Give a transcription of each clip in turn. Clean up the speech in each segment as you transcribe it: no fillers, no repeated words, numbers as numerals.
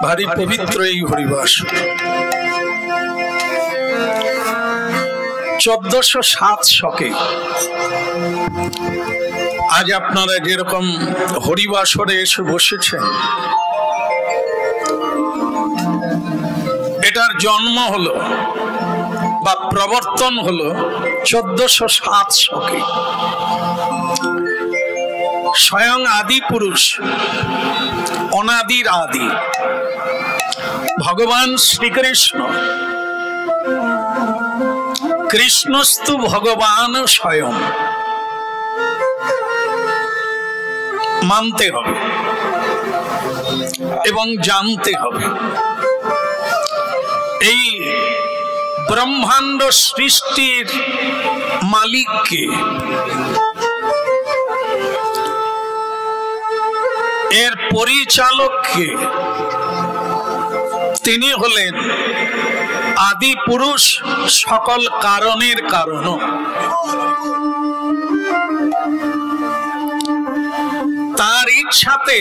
ভারী পবিত্র এই হরিবাস। 1407 শকে আজ আপনারা যেরকম হরিবাসরে এসে বসেছেন, এটার জন্ম হলো বা প্রবর্তন হলো 1407 শকে। স্বয়ং আদি পুরুষ, অনাদির আদি ভগবান শ্রীকৃষ্ণ, কৃষ্ণস্তু ভগবান স্বয়ং, মানতে হবে এবং জানতে হবে। এই ব্রহ্মাণ্ড সৃষ্টির মালিককে, এর পরিচালককে, তিনি হলেন আদি পুরুষ, সকল কারণের কারণ। তার ইচ্ছাতে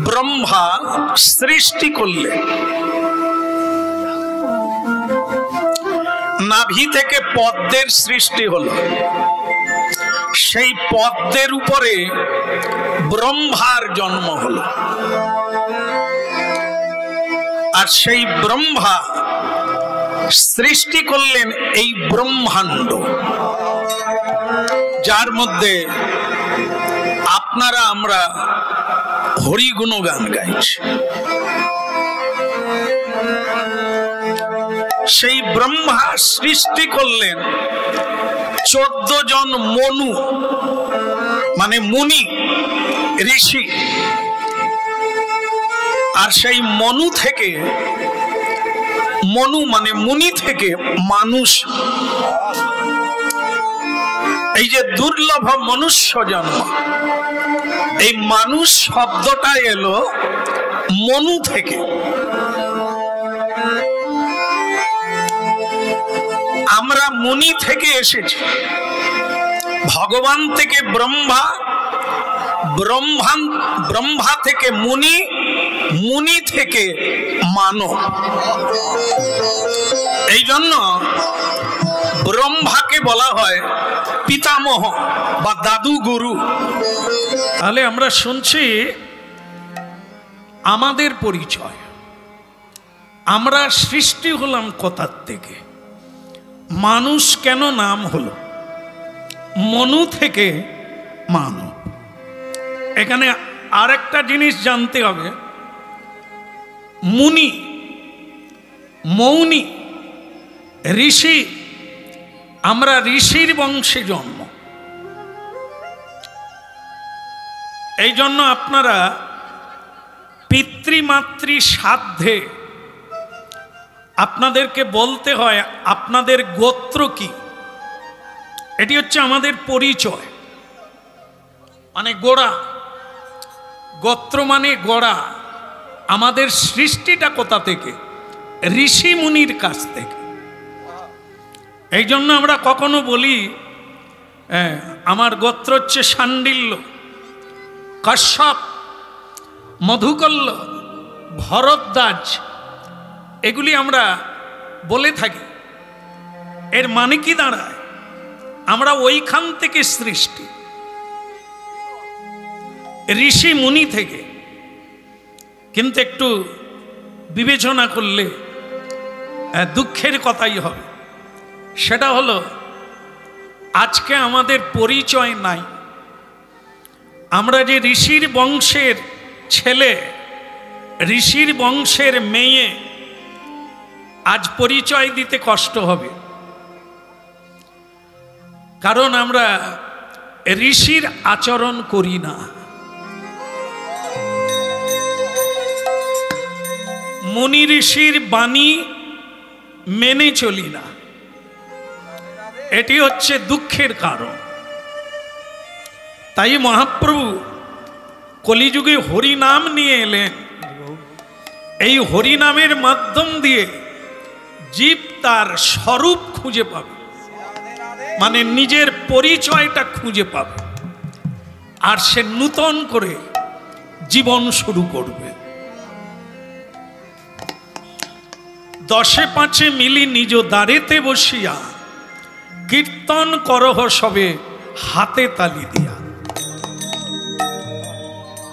ব্রহ্মা সৃষ্টি করলেন। নাভি থেকে পদ্মের সৃষ্টি হলো, সেই পদ্মের উপরে ব্রহ্মার জন্ম হলো। আর সেই ব্রহ্মা সৃষ্টি করলেন এই ব্রহ্মাণ্ড, যার মধ্যে আপনারা আমরা হরি গুণগান গাইছি। সেই ব্রহ্মা সৃষ্টি করলেন 14 জন মনু, মানে মুনি, ঋষি। আর সেই মনু থেকে, মনু মানে মুনি থেকে মানুষ, এই যে দুর্লভ মনুষ্য জন্ম, এই মানুষ শব্দটা এলো মনু থেকে। আমরা মুনি থেকে এসেছি, ভগবান থেকে ব্রহ্মা, ব্রহ্মা থেকে মুনি, মুনি থেকে মানব। এই জন্য ব্রহ্মাকে বলা হয় পিতামহ বা দাদু গুরু। তাহলে আমরা শুনছি আমাদের পরিচয়, আমরা সৃষ্টি হলাম কোথার থেকে, মানুষ কেন নাম হলো, মনু থেকে মানব। এখানে আরেকটা জিনিস জানতে হবে, মুনি, মৌনি, ঋষি, আমরা ঋষির বংশে জন্ম। এই জন্য আপনারা পিতৃমাতৃ সাধ্যে আপনাদেরকে বলতে হয় আপনাদের গোত্র কি। এটি হচ্ছে আমাদের পরিচয়, মানে গোড়া। গোত্র মানে গোড়া। আমাদের সৃষ্টিটা কোথা থেকে? ঋষি মুনির কাছ থেকে। এই জন্য আমরা কখনো বলি আমার গোত্র হচ্ছে শাণ্ডিল্য, কশ্যপ, মধুকল্য, ভরদ্বাজ, এগুলি আমরা বলে থাকি। এর মানে কি দাঁড়ায়? আমরা ওইখান থেকে সৃষ্টি, ঋষি মুনি থেকে। কিন্তু একটু বিবেচনা করলে দুঃখের কথাই হবে। সেটা হলো আজকে আমাদের পরিচয় নাই। আমরা যে ঋষির বংশের ছেলে, ঋষির বংশের মেয়ে, আজ পরিচয় দিতে কষ্ট হবে। কারণ আমরা ঋষির আচরণ করি না। মুনি ঋষির বাণী মেনে চলি না। এটি হচ্ছে দুঃখের কারণ। তাই মহাপ্রভু কলিযুগে হরিনাম নিয়ে এলেন। এই হরিনামের মাধ্যম দিয়ে জীব তার স্বরূপ খুঁজে পাবে, মানে নিজের পরিচয়টা খুঁজে পাবে, আর সে নূতন করে জীবন শুরু করবে। দশে পাঁচে মিলি নিজ দ্বারেতে বসিয়া কীর্তন করহ সবে হাতে তালি দিয়া।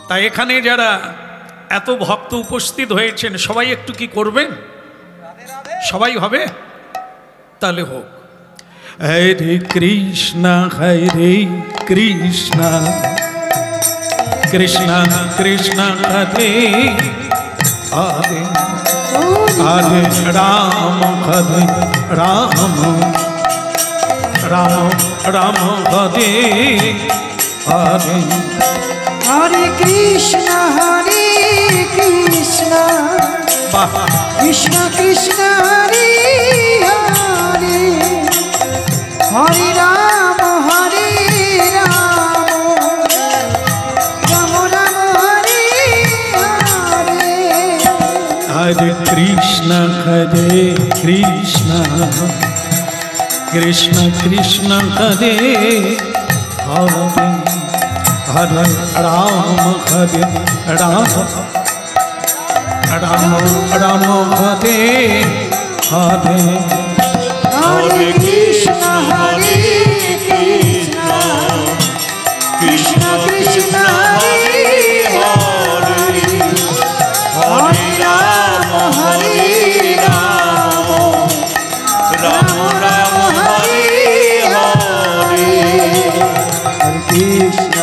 তাই এখানে যারা এত ভক্ত উপস্থিত হয়েছেন সবাই একটু কি করবেন? সবাই হবে? তাহলে হোক। হরে কৃষ্ণ কৃষ্ণ কৃষ্ণ হরে হরে হরে রাম হরে রাম রাম রাম হরে হরে হরে কৃষ্ণ কৃষ্ণ কৃষ্ণ হরে হরে হরে রাম রাম রাম হরে হরে। হরে কৃষ্ণ কৃষ্ণ কৃষ্ণ হরে হরে হরে রাম রাম রাম হরে হরে হরে কৃষ্ণ কৃষ্ণ কৃষ্ণ কৃষ্ণ হরে হরে হরে রাম রাম রাম হরে হরে। হরে কৃষ্ণ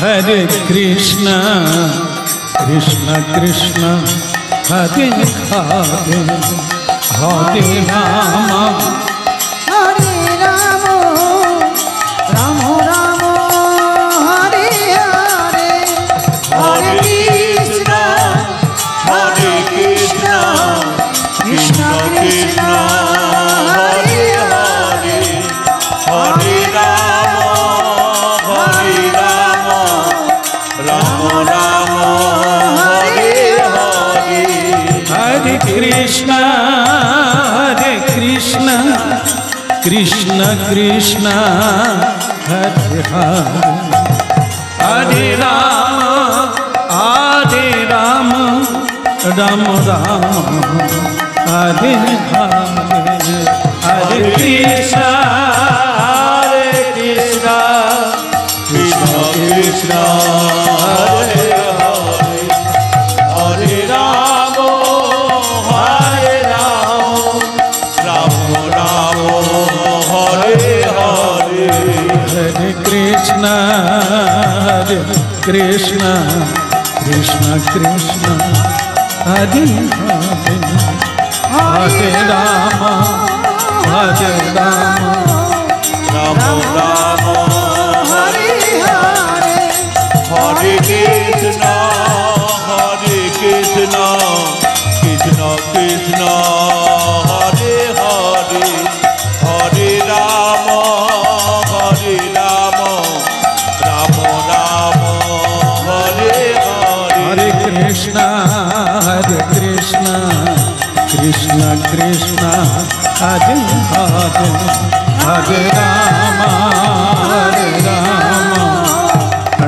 हरे कृष्ण कृष्ण कृष्ण हरे हरे हरे राम हरे राम राम राम हरे हरे हरे कृष्ण कृष्ण कृष्ण हरे हरे हरे राम राम राम हरे हरे। हरे कृष्ण कृष्ण कृष्ण हरे हरे हरे राम राम राम हरे हरे हरे कृष्ण कृष्ण कृष्ण हरे हरे हरे राम राम राम हरे हरे हरे कृष्ण कृष्ण कृष्ण हरे हरे हरे राम राम राम हरे हरे हरे कृष्ण कृष्ण कृष्ण हरे हरे हरे राम राम राम हरे हरे हरे कृष्ण कृष्ण कृष्ण हरे हरे हरे राम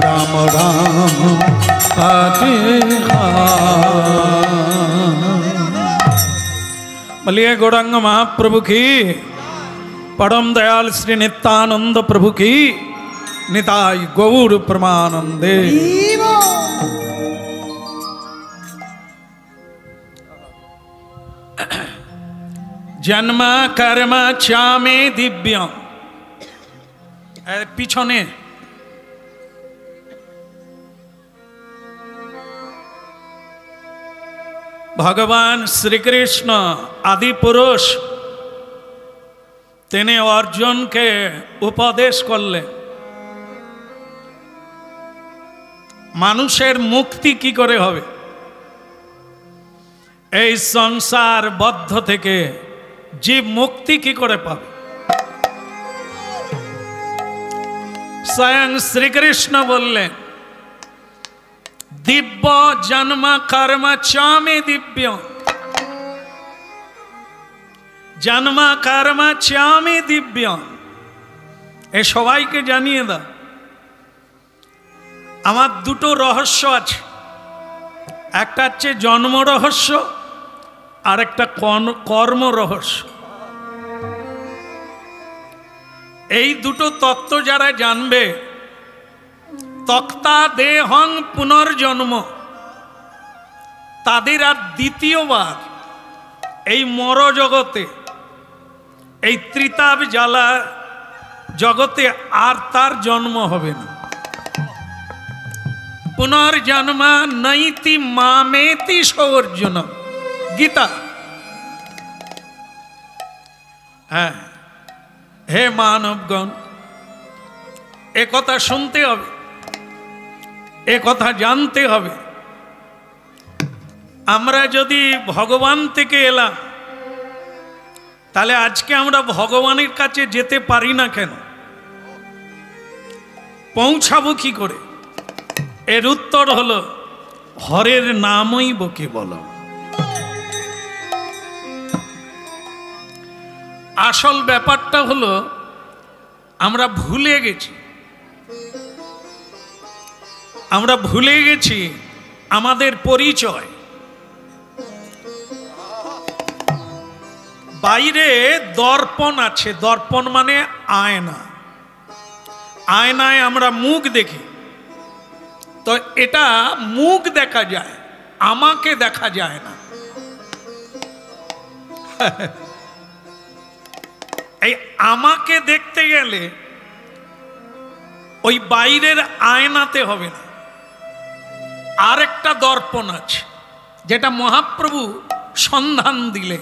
राम राम हरे हरे। बोलिए गौरांग महाप्रभु की, परम दयाल श्री नित्यानंद प्रभु की, निताई गौर प्रमानंदे। जन्म कर्म चामे दिव्यम पिछने भगवान श्री कृष्ण आदि पुरुष तेने अर्जुन के उपदेश करले मानुषेर मुक्ति की करे होबे এই সংসার বদ্ধ থেকে জীব মুক্তি কি করে পাবে। স্বয়ং শ্রীকৃষ্ণ বললেন দিব্য জন্ম কর্ম চ মে দিব্য, জন্ম কর্ম চ মে দিব্য। এ সবাইকে জানিয়ে দাও আমার দুটো রহস্য আছে, একটা হচ্ছে জন্ম রহস্য আর একটা কর্ম রহস্য। এই দুটো তত্ত্ব যারা জানবে, তক্তা দেহং পুনর্জন্ম, তাদের আর দ্বিতীয়বার এই মর জগতে, এই ত্রিতাপ জ্বালা জগতে আর তার জন্ম হবে না। পুনর্জন্ম নৈতি মামেতি সৌর্জন্য, গীতা। হ্যাঁ, হে মানবগণ, এ কথা শুনতে হবে, এ কথা জানতে হবে। আমরা যদি ভগবান থেকে এলাম, তাহলে আজকে আমরা ভগবানের কাছে যেতে পারি না কেন? পৌঁছাবো কি করে? এর উত্তর হলো হরের নামই বকে বলো। আসল ব্যাপারটা হলো আমরা ভুলে গেছি, আমরা ভুলে গেছি আমাদের পরিচয়। বাইরে দর্পণ আছে, দর্পণ মানে আয়না, আয়নায় আমরা মুখ দেখি, তো এটা মুখ দেখা যায়, আমাকে দেখা যায় না। এই আমাকে দেখতে গেলে ওই বাইরের আয়নাতে হবে না, আরেকটা দর্পণ আছে যেটা মহাপ্রভু সন্ধান দিলে।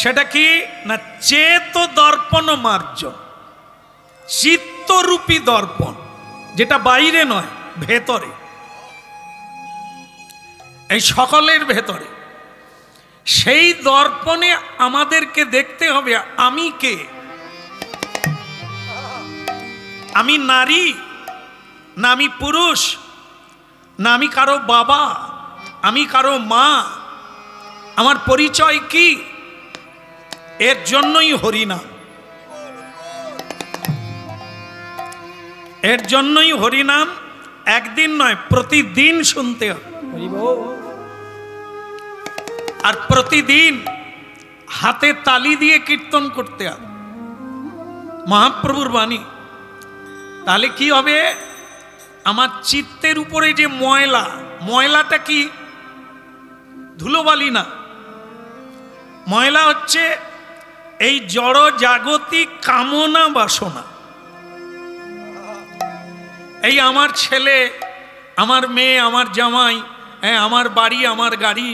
সেটা কি না? চেত দর্পণ মার্জ, চিত্তরূপী দর্পণ, যেটা বাইরে নয়, ভেতরে, এই সকলের ভেতরে। সেই দর্পণে আমাদেরকে দেখতে হবে আমি কে। আমি নারী না আমি পুরুষ, না আমি কারো বাবা, আমি কারো মা, আমার পরিচয় কি? এর জন্যই হরিনাম, এর জন্যই হরিনাম। একদিন নয়, প্রতিদিন শুনতে হবে, আর প্রতিদিন হাতে তালি দিয়ে কীর্তন করতে হবে মহাপ্রভুর বাণী। তাহলে কি হবে? আমার চিত্তের উপরে যে ময়লা, ময়লাটা কি? ধুলোবালি না, ময়লা হচ্ছে এই জড় জাগতিক কামনা বাসনা। এই আমার ছেলে, আমার মেয়ে, আমার জামাই, আমার বাড়ি, আমার গাড়ি,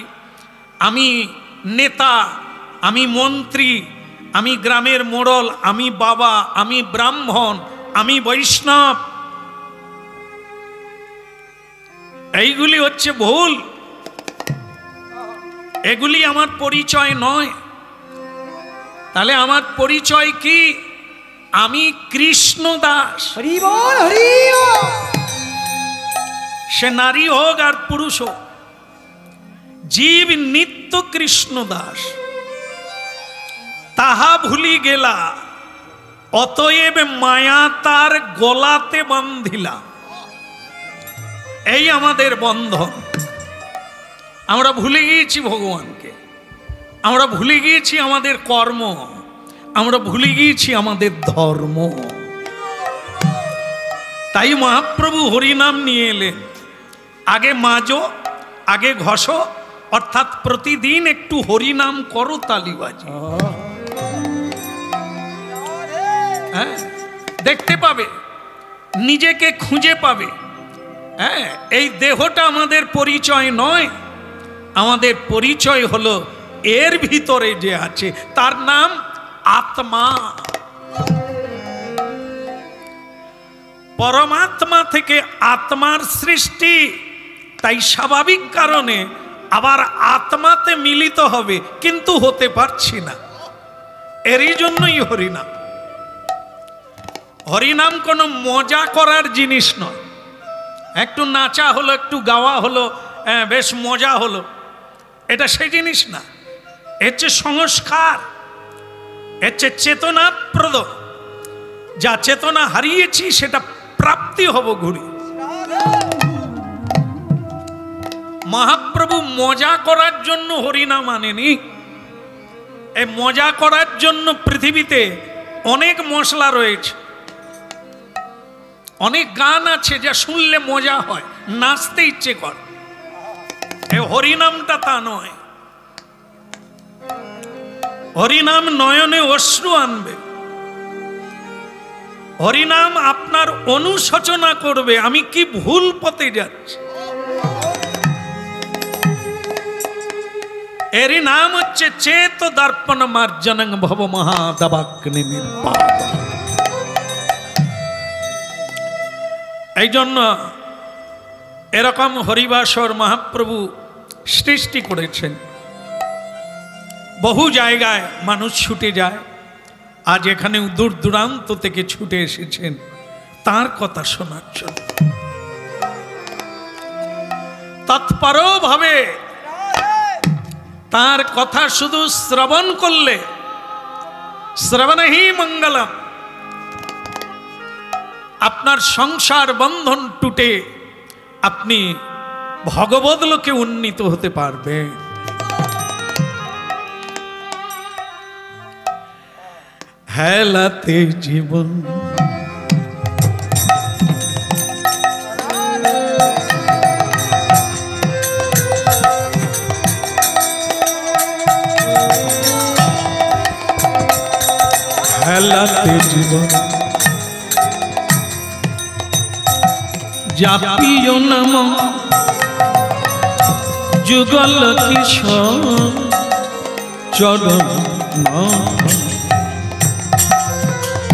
আমি নেতা, আমি মন্ত্রী, আমি গ্রামের মোড়ল, আমি বাবা, আমি ব্রাহ্মণ, আমি বৈষ্ণব, এইগুলি হচ্ছে ভুল। এগুলি আমার পরিচয় নয়। তাহলে আমার পরিচয় কি? আমি কৃষ্ণ দাস। হরি বল, হরি বল। সে নারী হোক আর পুরুষ হোক, জীব নিত্য কৃষ্ণ দাস। তাহা ভুলি গেলা, অতএব মায়া তার গলাতে বান্ধিলা। এই আমাদের বন্ধন। আমরা ভুলে গিয়েছি ভগবানকে, আমরা ভুলে গিয়েছি আমাদের কর্ম, আমরা ভুলে গিয়েছি আমাদের ধর্ম। তাই মহাপ্রভু হরিনাম নিয়ে এলেন। আগে মাজো, আগে ঘষো, অর্থাৎ প্রতিদিন একটু হরিনাম করো, তালিবাজি। হ্যাঁ, দেখতে পাবে, নিজেকে খুঁজে পাবে। হ্যাঁ, এই দেহটা আমাদের পরিচয় নয়, আমাদের পরিচয় হলো এর ভিতরে যে আছে, তার নাম আত্মা। পরমাত্মা থেকে আত্মার সৃষ্টি, তাই স্বাভাবিক কারণে আবার আত্মাতে মিলিত হবে, কিন্তু হতে পারছি না। এরই জন্যই হরিনাম। হরিনাম কোনো মজা করার জিনিস নয়। একটু নাচা হলো, একটু গাওয়া হলো, বেশ মজা হলো, এটা সেই জিনিস না। এর চেয়ে সংস্কার, এর চেয়ে চেতনাপ্রদ। যা চেতনা হারিয়েছি সেটা প্রাপ্তি হব ঘুরে। মহাপ্রভু মজা করার জন্য হরিনাম আনেনি। এই মজা করার জন্য পৃথিবীতে অনেক মশলা রয়েছে, অনেক গান আছে যা শুনলে মজা হয়, নাচতে ইচ্ছে করে। এই হরিনামটা তা নয়। হরিনাম নয়নে অশ্রু আনবে, হরিনাম আপনার অনুশোচনা করবে, আমি কি ভুল পথে যাচ্ছি। এরই নাম হচ্ছে চেত দর্পণ মার্জনং ভব মহাদাবাগ্নি নির্বাণ। এই জন্য এরকম হরিবাসর মহাপ্রভু সৃষ্টি করেছেন। বহু জায়গায় মানুষ ছুটে যায়, আজ এখানে দূর দূরান্ত থেকে ছুটে এসেছেন তার কথা শোনার জন্য। তৎপরভাবে তার কথা শুধু শ্রবণ করলে, শ্রবণহি মঙ্গলম, আপনার সংসার বন্ধন টুটে আপনি ভগবত লোকে উন্নীত হতে পারবেন। হেলাতে জীবন হেলাতে জীবন জাপিও নাম যুগল কিশোর চরণ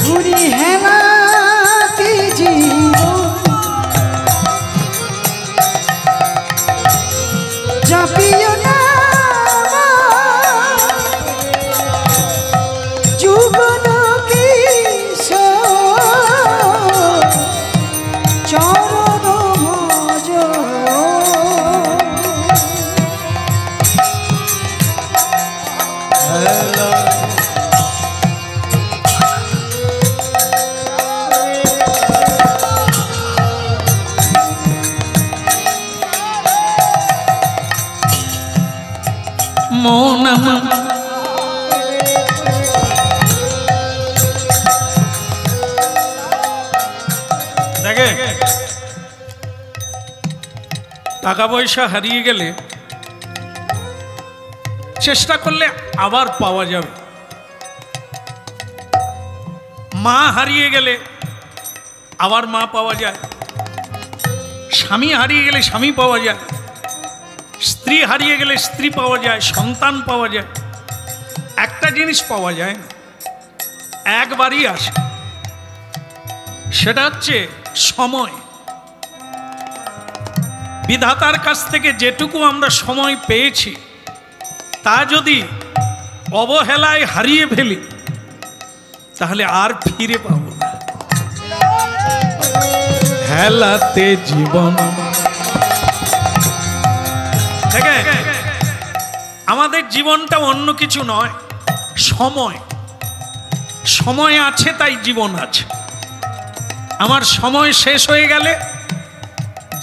ঘুরি হেলাতে জীবন জাপিও না যুগল কিশোর চরণ ভজ। মৌনম দেখে, টাকা পয়সা হারিয়ে গেলে চেষ্টা করলে আবার পাওয়া যাবে। মা হারিয়ে গেলে আবার মা পাওয়া যায়, স্বামী হারিয়ে গেলে স্বামী পাওয়া যায়, স্ত্রী হারিয়ে গেলে স্ত্রী পাওয়া যায়, সন্তান পাওয়া যায়। একটা জিনিস পাওয়া যায় না, একবারই আসে, সেটা হচ্ছে সময়। বিধাতার কাছ থেকে যেটুকু আমরা সময় পেয়েছি তা যদি অবহেলায় হারিয়ে ফেলি তাহলে আর ফিরে পাবো না। হেলাতে জীবন দেখে, আমাদের জীবনটা অন্য কিছু নয়, সময়। সময় আছে তাই জীবন আছে। আমার সময় শেষ হয়ে গেলে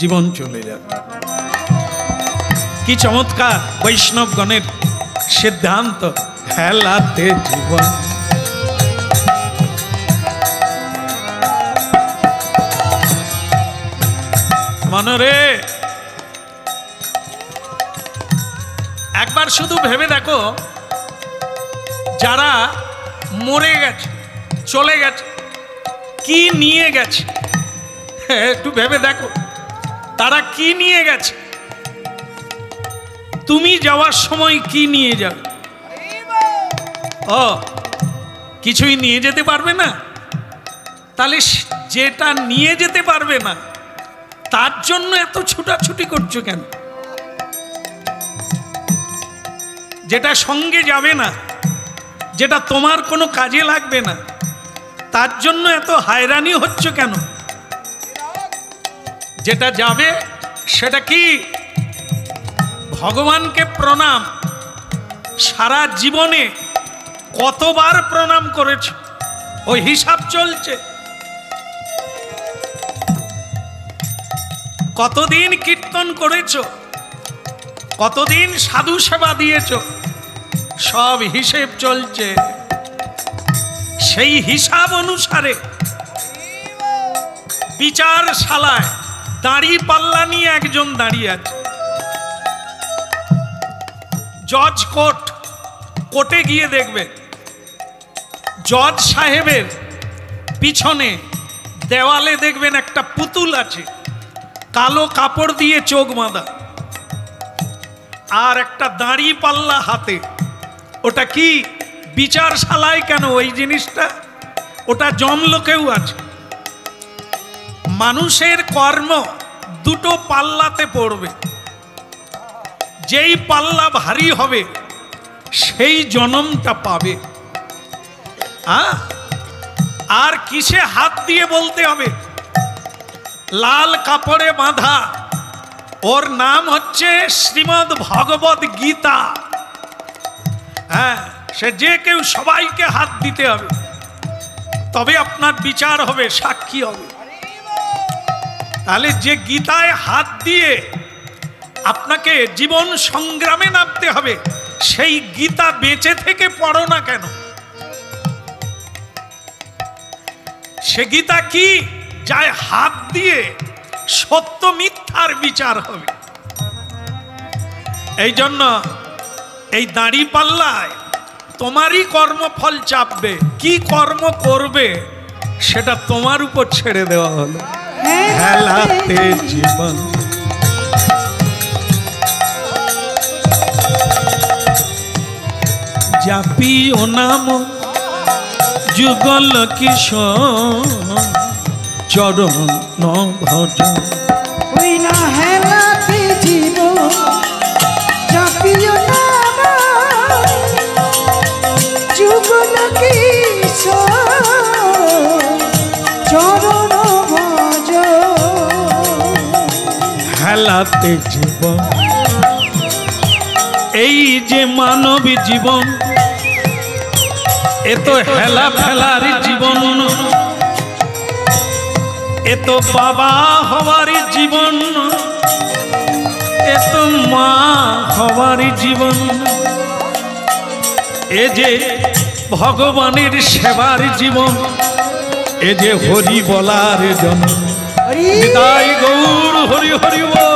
জীবন চলে যাবে। কি চমৎকার বৈষ্ণবগণের সিদ্ধান্ত, হেলাতে জীবন। মনরে একবার শুধু ভেবে দেখো, যারা মরে গেছে, চলে গেছে, কি নিয়ে গেছে, একটু ভেবে দেখো তারা কি নিয়ে গেছে। তুমি যাওয়ার সময় কি নিয়ে যাবে? ও, কিছুই নিয়ে যেতে পারবে না। তাহলে যেটা নিয়ে যেতে পারবে না তার জন্য এত ছুটাছুটি করছো কেন? যেটা সঙ্গে যাবে না, যেটা তোমার কোনো কাজে লাগবে না, তার জন্য এত হয়রানি হচ্ছ কেন? যেটা যাবে সেটা কি? ভগবানকে প্রণাম। সারা জীবনে কতবার প্রণাম করেছ ওই হিসাব চলছে। কতদিন কীর্তন করেছ, কতদিন সাধু সেবা দিয়েছ, সব হিসেব চলছে। সেই হিসাব অনুসারে বিচারশালায় দাড়ি পাল্লা নিয়ে একজন দাঁড়িয়ে আছে। জজ কোর্টে গিয়ে দেখবে জজ সাহেবের পিছনে দেওয়ালে দেখবেন একটা পুতুল আছে, কালো কাপড় দিয়ে চোখ বাঁধা, আর একটা দাড়ি পাল্লা হাতে। ওটা কি? বিচারশালায় কেন ওই জিনিসটা? ওটা জমলোকেও আছে। মানুষের কর্ম দুটো পাল্লাতে পড়বে, যেই পাল্লা ভারী হবে সেই জনমটা পাবে। আর কিসে হাত দিয়ে বলতে হবে? লাল কাপড়ে বাঁধা, ওর নাম হচ্ছে শ্রীমদ্ ভগবদ গীতা। হ্যাঁ, সে যে কেউ সবাইকে হাত দিতে হবে, তবে আপনার বিচার হবে, সাক্ষী হবে। তাহলে যে গীতায় হাত দিয়ে আপনাকে জীবন সংগ্রামে নামতে হবে, সেই গীতা বেঁচে থেকে পড়ো না কেন? সে গীতা কি? যায় হাত দিয়ে সত্য মিথ্যার বিচার হবে। এই জন্য এই দাড়ি পাল্লায় তোমারই কর্মফল চাপবে। কি কর্ম করবে সেটা তোমার উপর ছেড়ে দেওয়া হলো। হেলাতে জীবন জাপিও নাম যুগল কিশোর চরণ ভজ। ওই না হেলাতে জীবন জাপিও নাম যুগল কিশোর চরণ ভজ। হেলাতে জীবন, এই যে মানব জীবন, এ তো হেলা ফেলার জীবন, এ তো বাবা হওয়ার জীবন, এ তো মা হওয়ার জীবন, এ যে ভগবানের সেবার জীবন, এ যে হরি বলার জন্ম। নিতাই গৌর হরি হরি বল।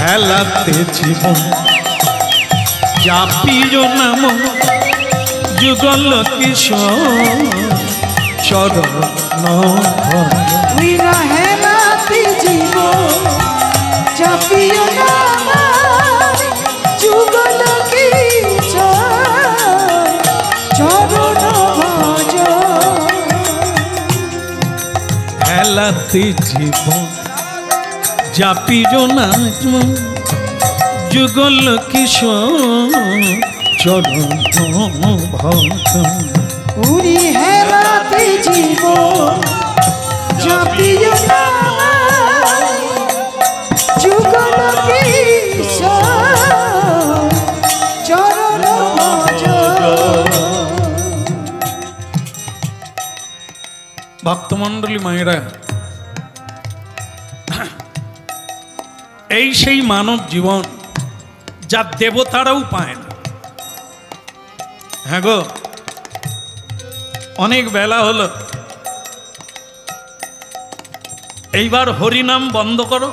হেলাতে জীবন জাপিও নাম যুগল কিশোর চরণ ভজ। ওই না হেলাতে জীবন জাপিও নাম যুগল কিশোর চরণ ভজ। হেলাতে জীবন জাপিও নাম যুগল কিশোর চরণ ভজ। উরি হেলাতে জীবন জাপিও নাম যুগল কিশোর চরণ ভজ। ভক্তমণ্ডলী মায়েরা, এই সেই মানব জীবন যা দেবতারাও পায় না। হ্যাঁ গো, অনেক বেলা হলো, এইবার হরিনাম বন্ধ করো,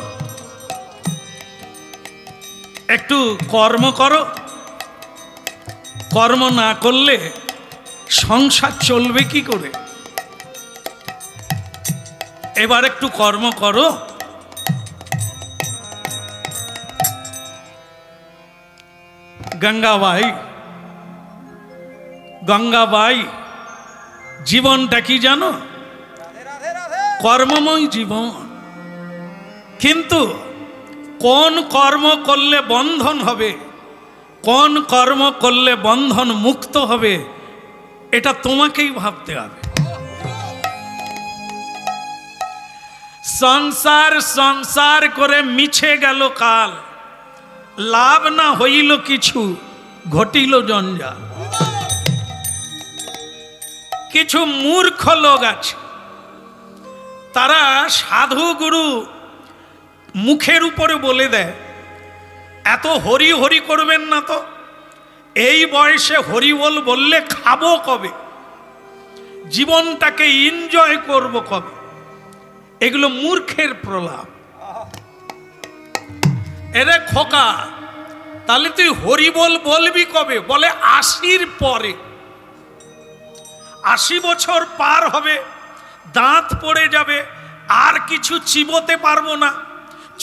একটু কর্ম করো। কর্ম না করলে সংসার চলবে কি করে? এবার একটু কর্ম করো। গঙ্গাবাই জীবনটা কি জানো? কর্মময় জীবন। কিন্তু কোন কর্ম করলে বন্ধন হবে, কোন কর্ম করলে বন্ধন মুক্ত হবে, এটা তোমাকেই ভাবতে হবে। সংসার সংসার করে মিছে গেল কাল, লাভ না হইল কিছু, ঘটিল জঞ্জাল। কিছু মূর্খ লোক আছে, তারা সাধু গুরু মুখের উপরে বলে দেয় এত হরি হরি করবেন না তো, এই বয়সে হরি বললে খাবো কবে, জীবনটাকে এনজয় করব কবে। এগুলো মূর্খের প্রলাপ। এরে খোকা, তাহলে তুই হরি বলবি কবে? বলে 80-র পরে। 80 বছর পার হবে, দাঁত পড়ে যাবে, আর কিছু চিবোতে পারবো না,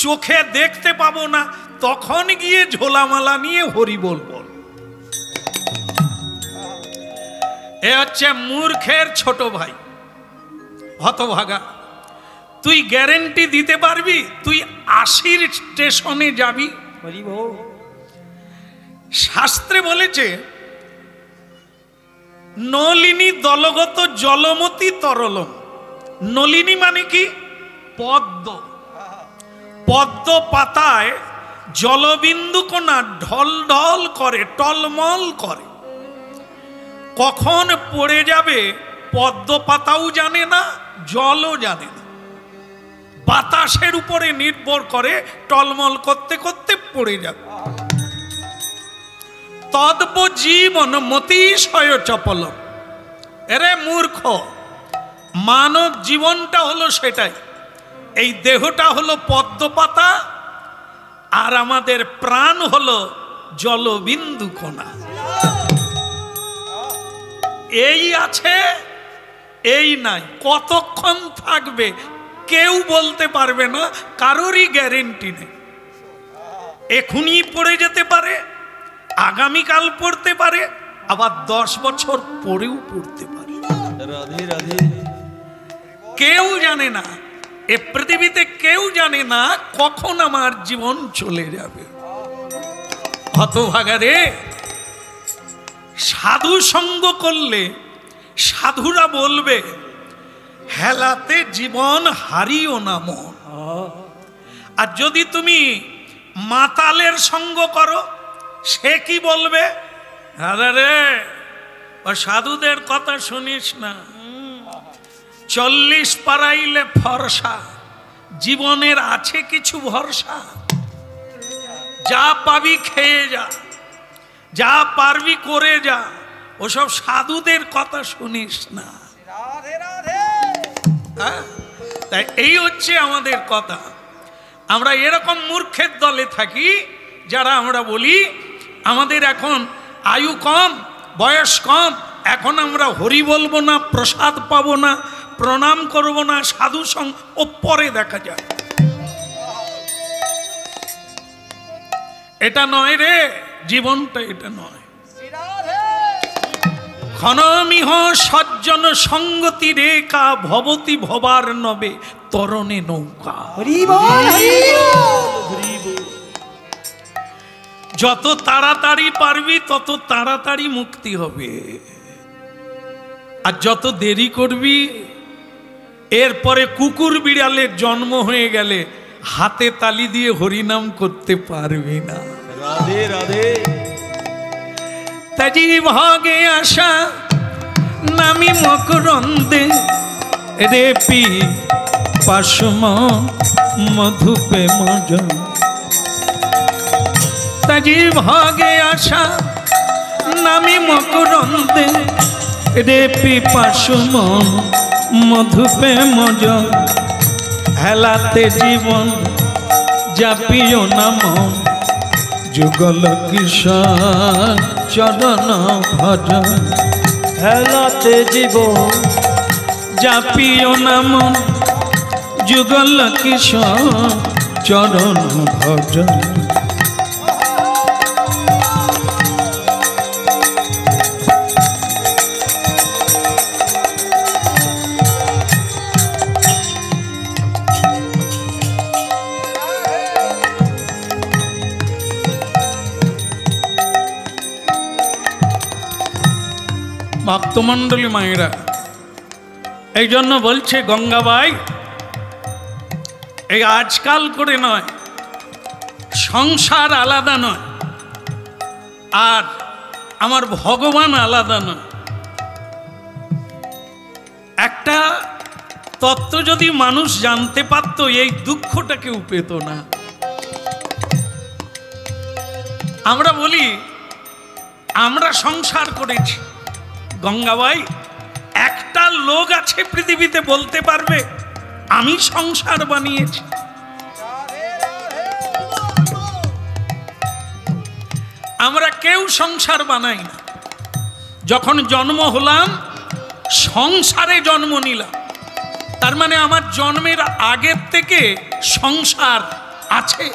চোখে দেখতে পাবো না, তখন গিয়ে ঝোলামালা নিয়ে হরি বল। এ হচ্ছে মূর্খের ছোট ভাই, হতভাগা। তুই গ্যারেন্টি দিতে পারবি তুই 80-র স্টেশনে যাবি? শাস্ত্রে বলেছে নলিনী দলগত জলমতি তরলম। নলিনী মানে কি? পদ্ম। পদ্ম পাতায় জলবিন্দু কোনা ঢল ঢল করে, টলমল করে, কখন পড়ে যাবে পদ্ম পাতাও জানে না, জলও জানে না, বাতাসের উপরে নির্ভর করে, টলমল করতে করতে পড়ে যাবে। তদ্ব জীবন মতিশয় চপল। এরে মূর্খ, মানব জীবনটা হলো সেটাই। এই দেহটা হলো পদ্ম পাতা, আর আমাদের প্রাণ হলো জলবিন্দু কণা। এই আছে, এই নাই, কতক্ষণ থাকবে কেউ বলতে পারবে না, কারোরই গ্যারেন্টি নেই। এখনই পড়ে যেতে পারে, আগামীকাল পড়তে পারে, আবার 10 বছর পরেও পড়তে পারে। রাধে রাধে। কেউ জানে না, এ পৃথিবীতে কেউ জানে না কখন আমার জীবন চলে যাবে। হতভাগা রে, সাধু সঙ্গ করলে সাধুরা বলবে হেলাতে জীবন হারিও না মন। আর যদি তুমি মাতালের সঙ্গ করো, সে কি বলবে? আরে রে, ও সাধুদের কথা শুনিস না, 40 পারাইলে ফরসা, জীবনের আছে কিছু ভরসা, যা পাবি খেয়ে যা, যা পারবি করে যা, ওসব সাধুদের কথা শুনিস না। তাই এই হচ্ছে আমাদের কথা। আমরা এরকম মূর্খের দলে থাকি যারা আমরা বলি আমাদের এখন আয়ু কম, বয়স কম, এখন আমরা হরি বলবো না, প্রসাদ পাবো না, প্রণাম করব না, সাধু সঙ্গ ও পরে দেখা যায়। এটা নয় রে, জীবনটা এটা নয়। ক্ষণমিহ সজ্জন সঙ্গতি রেখা, ভবতি ভবার নবে তরণে নৌকা। যত তাড়াতাড়ি পারবি তত তাড়াতাড়ি মুক্তি হবে, আর যত দেরি করবি, এরপরে কুকুর বিড়ালের জন্ম হয়ে গেলে হাতে তালি দিয়ে হরিনাম করতে পারবি না। রাধে রাধে। তাজি ভাগে আসা নামি মকরন্দে, রেপি পাশম মধুপে মজ। তাজি ভাগে আসা নামি মকরন্দে, রেপি পাশম মধুপে মজ। হেলাতে জীবন জাপিও নাম, যুগল কিশোর চরণ ভজ। হেলাতে জীবন জাপিও নাম, যুগল কিশোর চরণ ভজ। ভক্তমণ্ডলী মায়েরা, এই জন্য বলছে গঙ্গাবাই, এই আজকাল করে নয়, সংসার আলাদা নয়, আর আমার ভগবান আলাদা নয়। একটা তত্ত্ব যদি মানুষ জানতে পারত, এই দুঃখটা কেউ পেত না। আমরা বলি আমরা সংসার করেছি। গঙ্গাবাই, একটা লোক আছে পৃথিবীতে বলতে পারবে আমি সংসার বানিয়েছি? আমরা কেউ সংসার বানাই না। যখন জন্ম হলাম সংসারে জন্ম নিলাম, তার মানে আমার জন্মের আগের থেকে সংসার আছে।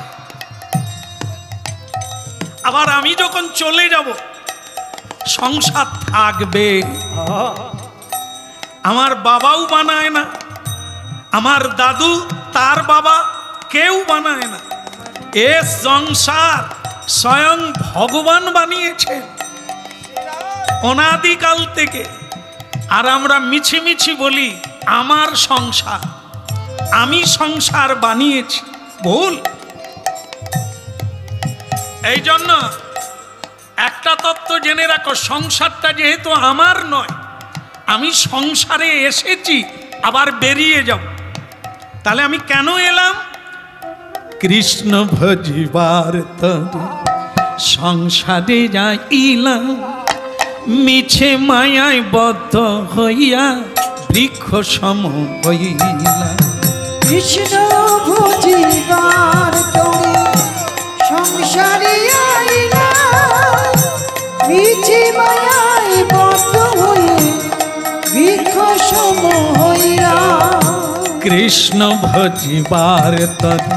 আবার আমি যখন চলে যাব সংসার থাকবে। আমার বাবাও বানায় না, আমার দাদু তার বাবা কেউ বানায় না। এ সংসার স্বয়ং ভগবান বানিয়েছেন অনাদিকাল থেকে। আর আমরা মিছিমিছি বলি আমার সংসার, আমি সংসার বানিয়েছি। ভুল। এই জন্য একটা তত্ত্ব জেনে রাখো, সংসারটা যেহেতু আমার নয়, আমি সংসারে এসেছি আবার বেরিয়ে যাব। তাহলে আমি কেন এলাম? কৃষ্ণ ভজিবার তরে সংসারে যাইলাম, মিছে মায়ায় বদ্ধ হইয়া বৃক্ষ সম হইলাম। কৃষ্ণ ভজিবার তরে সংসারে আইলাম, মিছে মায়ায় বদ্ধ হয়ে বৃক্ষ সম হইলাম। কৃষ্ণ ভজিবার তরে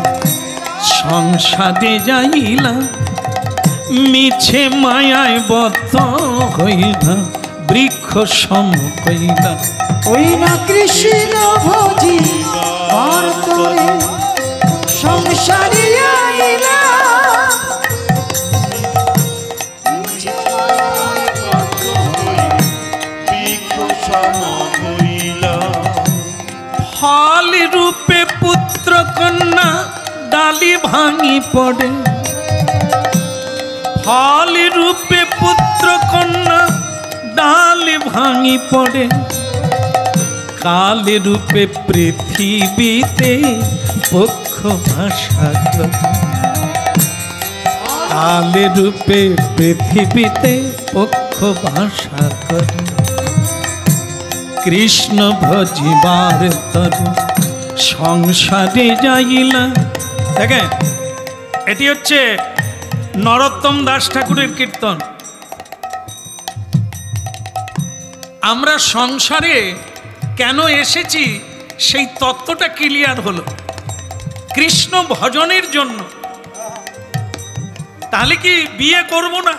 সংসারে যাইলাম, মিছে মায়ায় বদ্ধ হইলাম বৃক্ষ সম হইলাম। ওই না কৃষ্ণ ভজিবার তরে সংসারে আইলাম, মিছে মায়ায় বদ্ধ হয়ে বৃক্ষ সম হইলাম। ফল রূপে পুত্র কন্যা ডালি ভাঙি পড়ে, ফল রূপে পুত্র কন্যা ডালি ভাঙি পড়ে। কাল রূপে পৃথিবীতে পক্ষ ভাষা করে, কাল রূপে পৃথিবীতে পক্ষ ভাষা করে। কৃষ্ণ ভজিবার তরে সংসারে যাইলা। দেখেন, এটি হচ্ছে নরোত্তম দাস ঠাকুরের কীর্তন। আমরা সংসারে কেন এসেছি সেই তত্ত্বটা ক্লিয়ার হলো, কৃষ্ণ ভজনের জন্য। তাহলে কি বিয়ে করব না,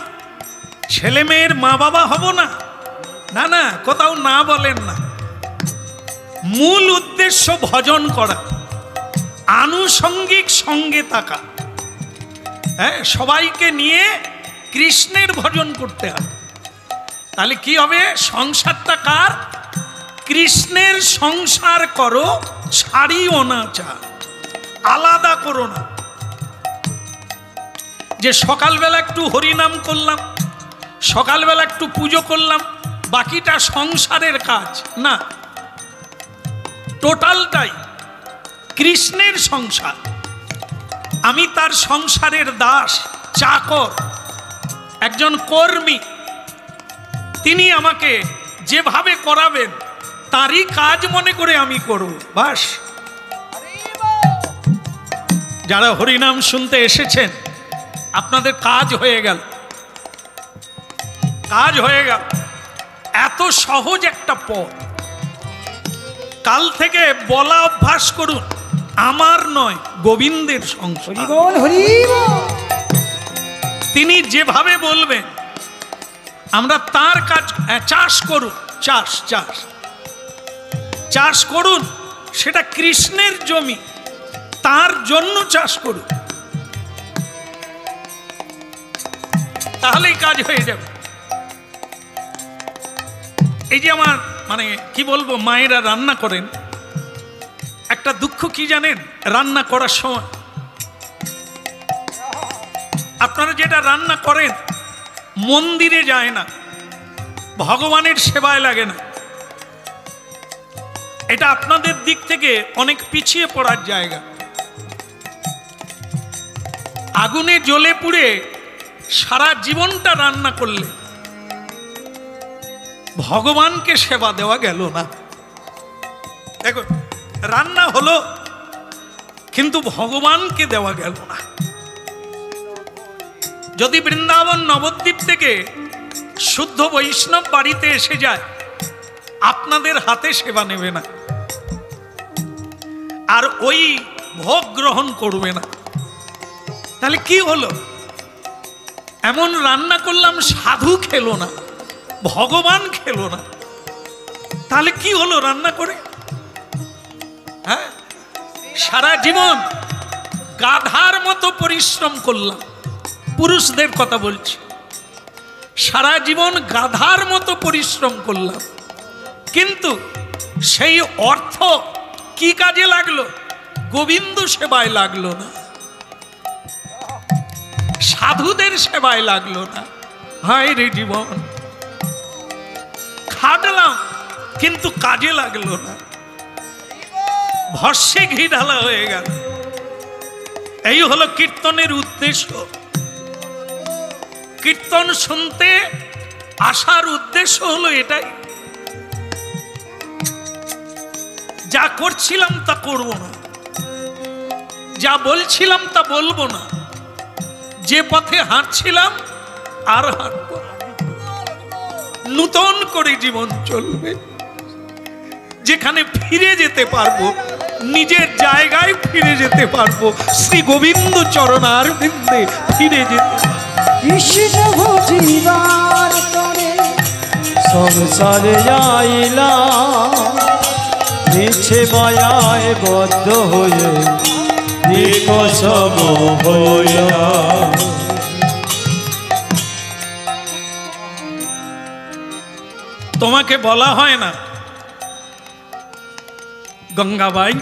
ছেলে মেয়ের মা বাবা হব না? না না, কোথাও না বলেন না। মূল উদ্দেশ্য ভজন করা, আনুষঙ্গিক সঙ্গে থাকা। হ্যাঁ, সবাইকে নিয়ে কৃষ্ণের ভজন করতে হবে। তাহলে কি হবে? সংসারটা কার? কৃষ্ণের সংসার করো, ছাড়িও না চার, আলাদা করো না। যে সকালবেলা একটু হরিনাম করলাম, সকালবেলা একটু পুজো করলাম, বাকিটা সংসারের কাজ না। টোটালটাই কৃষ্ণের সংসার। আমি তার সংসারের দাস, চাকর, একজন কর্মী। তিনি আমাকে যেভাবে করাবেন তারই কাজ মনে করে আমি করব, বাস। যারা হরিনাম শুনতে এসেছেন, আপনাদের কাজ হয়ে গেল, কাজ হয়ে গেল। এত সহজ একটা পথ। কাল থেকে বলা অভ্যাস করুন, আমার নয় গোবিন্দের সংসার। হরিবোল হরিবোল। তিনি যেভাবে বলবেন আমরা তার কাজ। চাষ করুন, চাষ চাষ চাষ করুন, সেটা কৃষ্ণের জমি, তার জন্য চাষ করুন, তাহলেই কাজ হয়ে যাবে। এই যে আমার মানে কি বলবো, মায়েরা রান্না করেন, একটা দুঃখ কি জানেন? রান্না করার সময় আপনারা যেটা রান্না করেন মন্দিরে যায় না, ভগবানের সেবায় লাগে না। এটা আপনাদের দিক থেকে অনেক পিছিয়ে পড়ার জায়গা। আগুনে জ্বলে পুড়ে সারা জীবনটা রান্না করলে ভগবানকে সেবা দেওয়া গেল না। দেখো, রান্না হলো কিন্তু ভগবানকে দেওয়া গেল না। যদি বৃন্দাবন নবদ্বীপ থেকে শুদ্ধ বৈষ্ণব বাড়িতে এসে যায়, আপনাদের হাতে সেবা নেবে না, আর ওই ভোগ গ্রহণ করবে না। তাহলে কি হলো? এমন রান্না করলাম, সাধু খেলো না, ভগবান খেলো না, তাহলে কি হলো রান্না করে? হ্যাঁ, সারা জীবন গাধার মতো পরিশ্রম করলাম, পুরুষদের কথা বলছি, সারা জীবন গাধার মতো পরিশ্রম করলাম, কিন্তু সেই অর্থ কি কাজে লাগলো? গোবিন্দ সেবায় লাগলো না, সাধুদের সেবায় লাগলো না। হায় রে জীবন, খাটলাম কিন্তু কাজে লাগলো না, ভস্যে ঘি ঢালা হয়ে গেল। এই হলো কীর্তনের উদ্দেশ্য। কীর্তন শুনতে আসার উদ্দেশ্য হলো এটাই, যা করছিলাম তা করব না, যা বলছিলাম তা বলবো না, যে পথে হাঁটছিলাম আর হাঁটব না। নূতন করে জীবন চলবে, যেখানে ফিরে যেতে পারবো, নিজের জায়গায় ফিরে যেতে পারবো, শ্রী গোবিন্দ চরণার বৃন্দে ফিরে যেতে পারবো। কৃষ্ণ ভজিবার তরে সংসারে আইলাম, মিছে মায়ায় বদ্ধ হয়ে নিকষম হইলাম। তোমাকে বলা হয় না, গঙ্গাবাই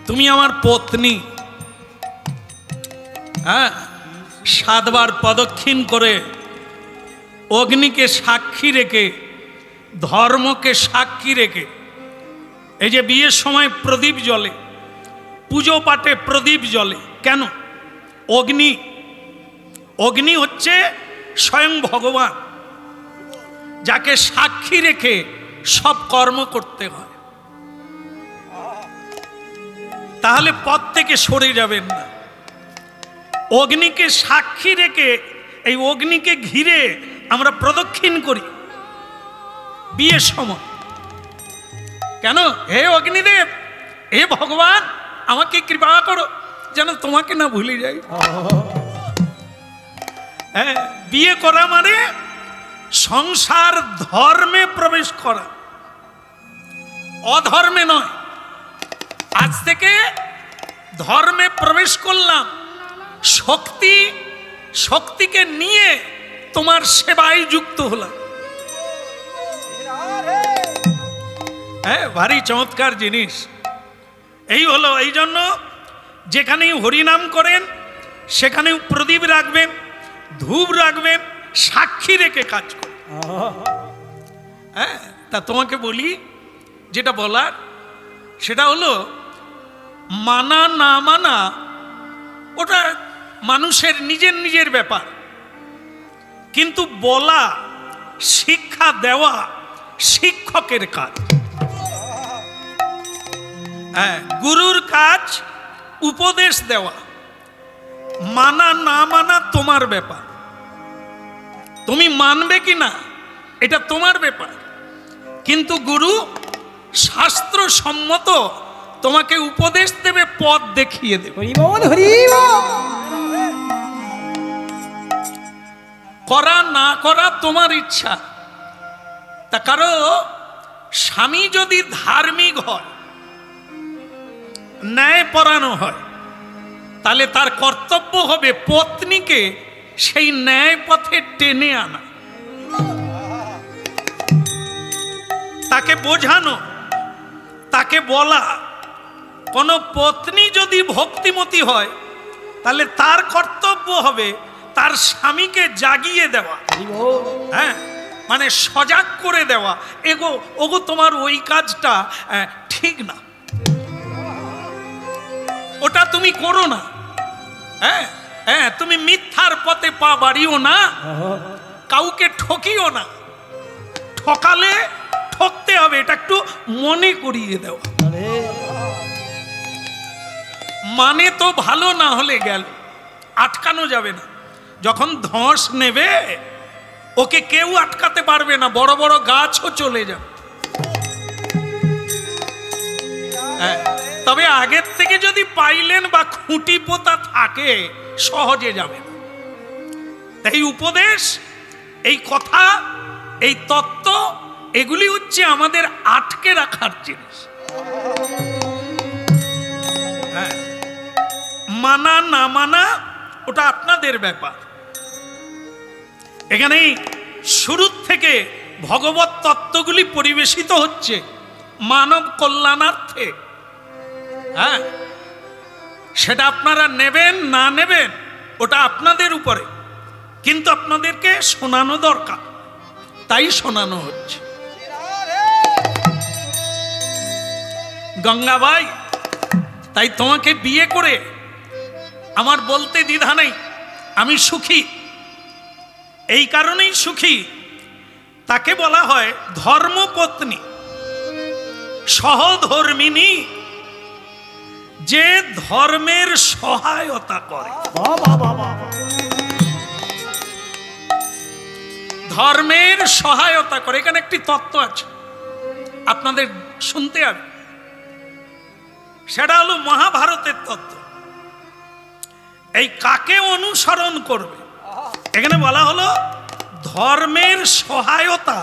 তুমি আমার পত্নী, হ্যাঁ, 7 বার প্রদক্ষিণ করে অগ্নিকে সাক্ষী রেখে, ধর্মকে সাক্ষী রেখে, এই যে বিয়ের সময় প্রদীপ জ্বলে, পুজো পাঠে প্রদীপ জ্বলে কেন? অগ্নি, অগ্নি হচ্ছে স্বয়ং ভগবান, যাকে সাক্ষী রেখে সব কর্ম করতে হয়। তাহলে পথ থেকে সরে যাবেন না। অগ্নিকে সাক্ষী রেখে, এই অগ্নিকে ঘিরে আমরা প্রদক্ষিণ করি বিয়ের সময়। কেন? হে অগ্নিদেব, হে ভগবান, আমাকে কৃপা করো যেন তোমাকে না ভুলে যাই। হ্যাঁ, বিয়ে করা মানে সংসার ধর্মে প্রবেশ করা, অধর্মে নয়। আজ থেকে ধর্মে প্রবেশ করলাম, শক্তিকে নিয়ে তোমার সেবায় যুক্ত হলাম। হ্যাঁ, ভারী চমৎকার জিনিস। এই হলো, এই জন্য যেখানেই হরিনাম করেন সেখানেও প্রদীপ রাখবেন, ধূপ রাখবেন, সাক্ষী রেখে কাজ করবেন। হ্যাঁ, তা তোমাকে বলি, যেটা বলার সেটা হলো, মানা না মানা ওটা মানুষের নিজের নিজের ব্যাপার, কিন্তু বলা, শিক্ষা দেওয়া শিক্ষকের কাজ। হ্যাঁ, গুরুর কাজ উপদেশ দেওয়া, মানা না মানা তোমার ব্যাপার, তুমি মানবে কি না এটা তোমার ব্যাপার, কিন্তু গুরু শাস্ত্র সম্মত তোমাকে উপদেশ দেবে, পথ দেখিয়ে দেবে। হরিবল হরিবল। করা না করা তোমার ইচ্ছা। তা কারো স্বামী যদি ধার্মিক হয়, ন্যায়পরায়ণ হয়, তাহলে তার কর্তব্য হবে পত্নীকে সেই ন্যায় পথে টেনে আনা, তাকে বোঝানো, তাকে বলা কোন পত্নী যদি ভক্তিমতী হয় তাহলে তার কর্তব্য হবে তার স্বামীকে জাগিয়ে দেওয়া, হ্যাঁ, মানে সজাগ করে দেওয়া, ওগো তোমার ওই কাজটা ঠিক না, ওটা তুমি করো না, হ্যাঁ হ্যাঁ, তুমি মিথ্যার পথে পা বাড়িও না, কাউকে ঠকিও না, ঠকালে ঠকতে হবে, এটা একটু মনে করিয়ে দেওয়া। মানে তো ভালো না হলে গেল, আটকানো যাবে না। যখন ধস নেবে ওকে কেউ আটকাতে পারবে না, বড় বড় গাছও চলে যাবে। তবে আগের থেকে যদি পাইলেন বা খুঁটি পোতা থাকে সহজে যাবে না। এই উপদেশ, এই কথা, এই তত্ত্ব, এগুলি হচ্ছে আমাদের আটকে রাখার জিনিস। হ্যাঁ, মানা না মানা ওটা আপনাদের ব্যাপার। এখানেই শুরুর থেকে ভগবত তত্ত্বগুলি পরিবেশিত হচ্ছে মানব কল্যাণার্থে। হ্যাঁ, সেটা আপনারা নেবেন না নেবেন ওটা আপনাদের উপরে, কিন্তু আপনাদেরকে শোনানো দরকার, তাই শোনানো হচ্ছে। গঙ্গাবাই, তাই তোমাকে বিয়ে করে আমার বলতে দ্বিধা নেই, আমি সুখী। এই কারণেই সুখী, তাকে বলা হয় ধর্মপত্নী, সহধর্মিনী, যে ধর্মের সহায়তা করে। ধর্মের সহায়তা করে, এখানে একটি তত্ত্ব আছে আপনাদের শুনতে হবে, সেটা হলো মহাভারতের তত্ত্ব। এই কাকে অনুসরণ করবে, এখানে বলা হলো ধর্মের সহায়তা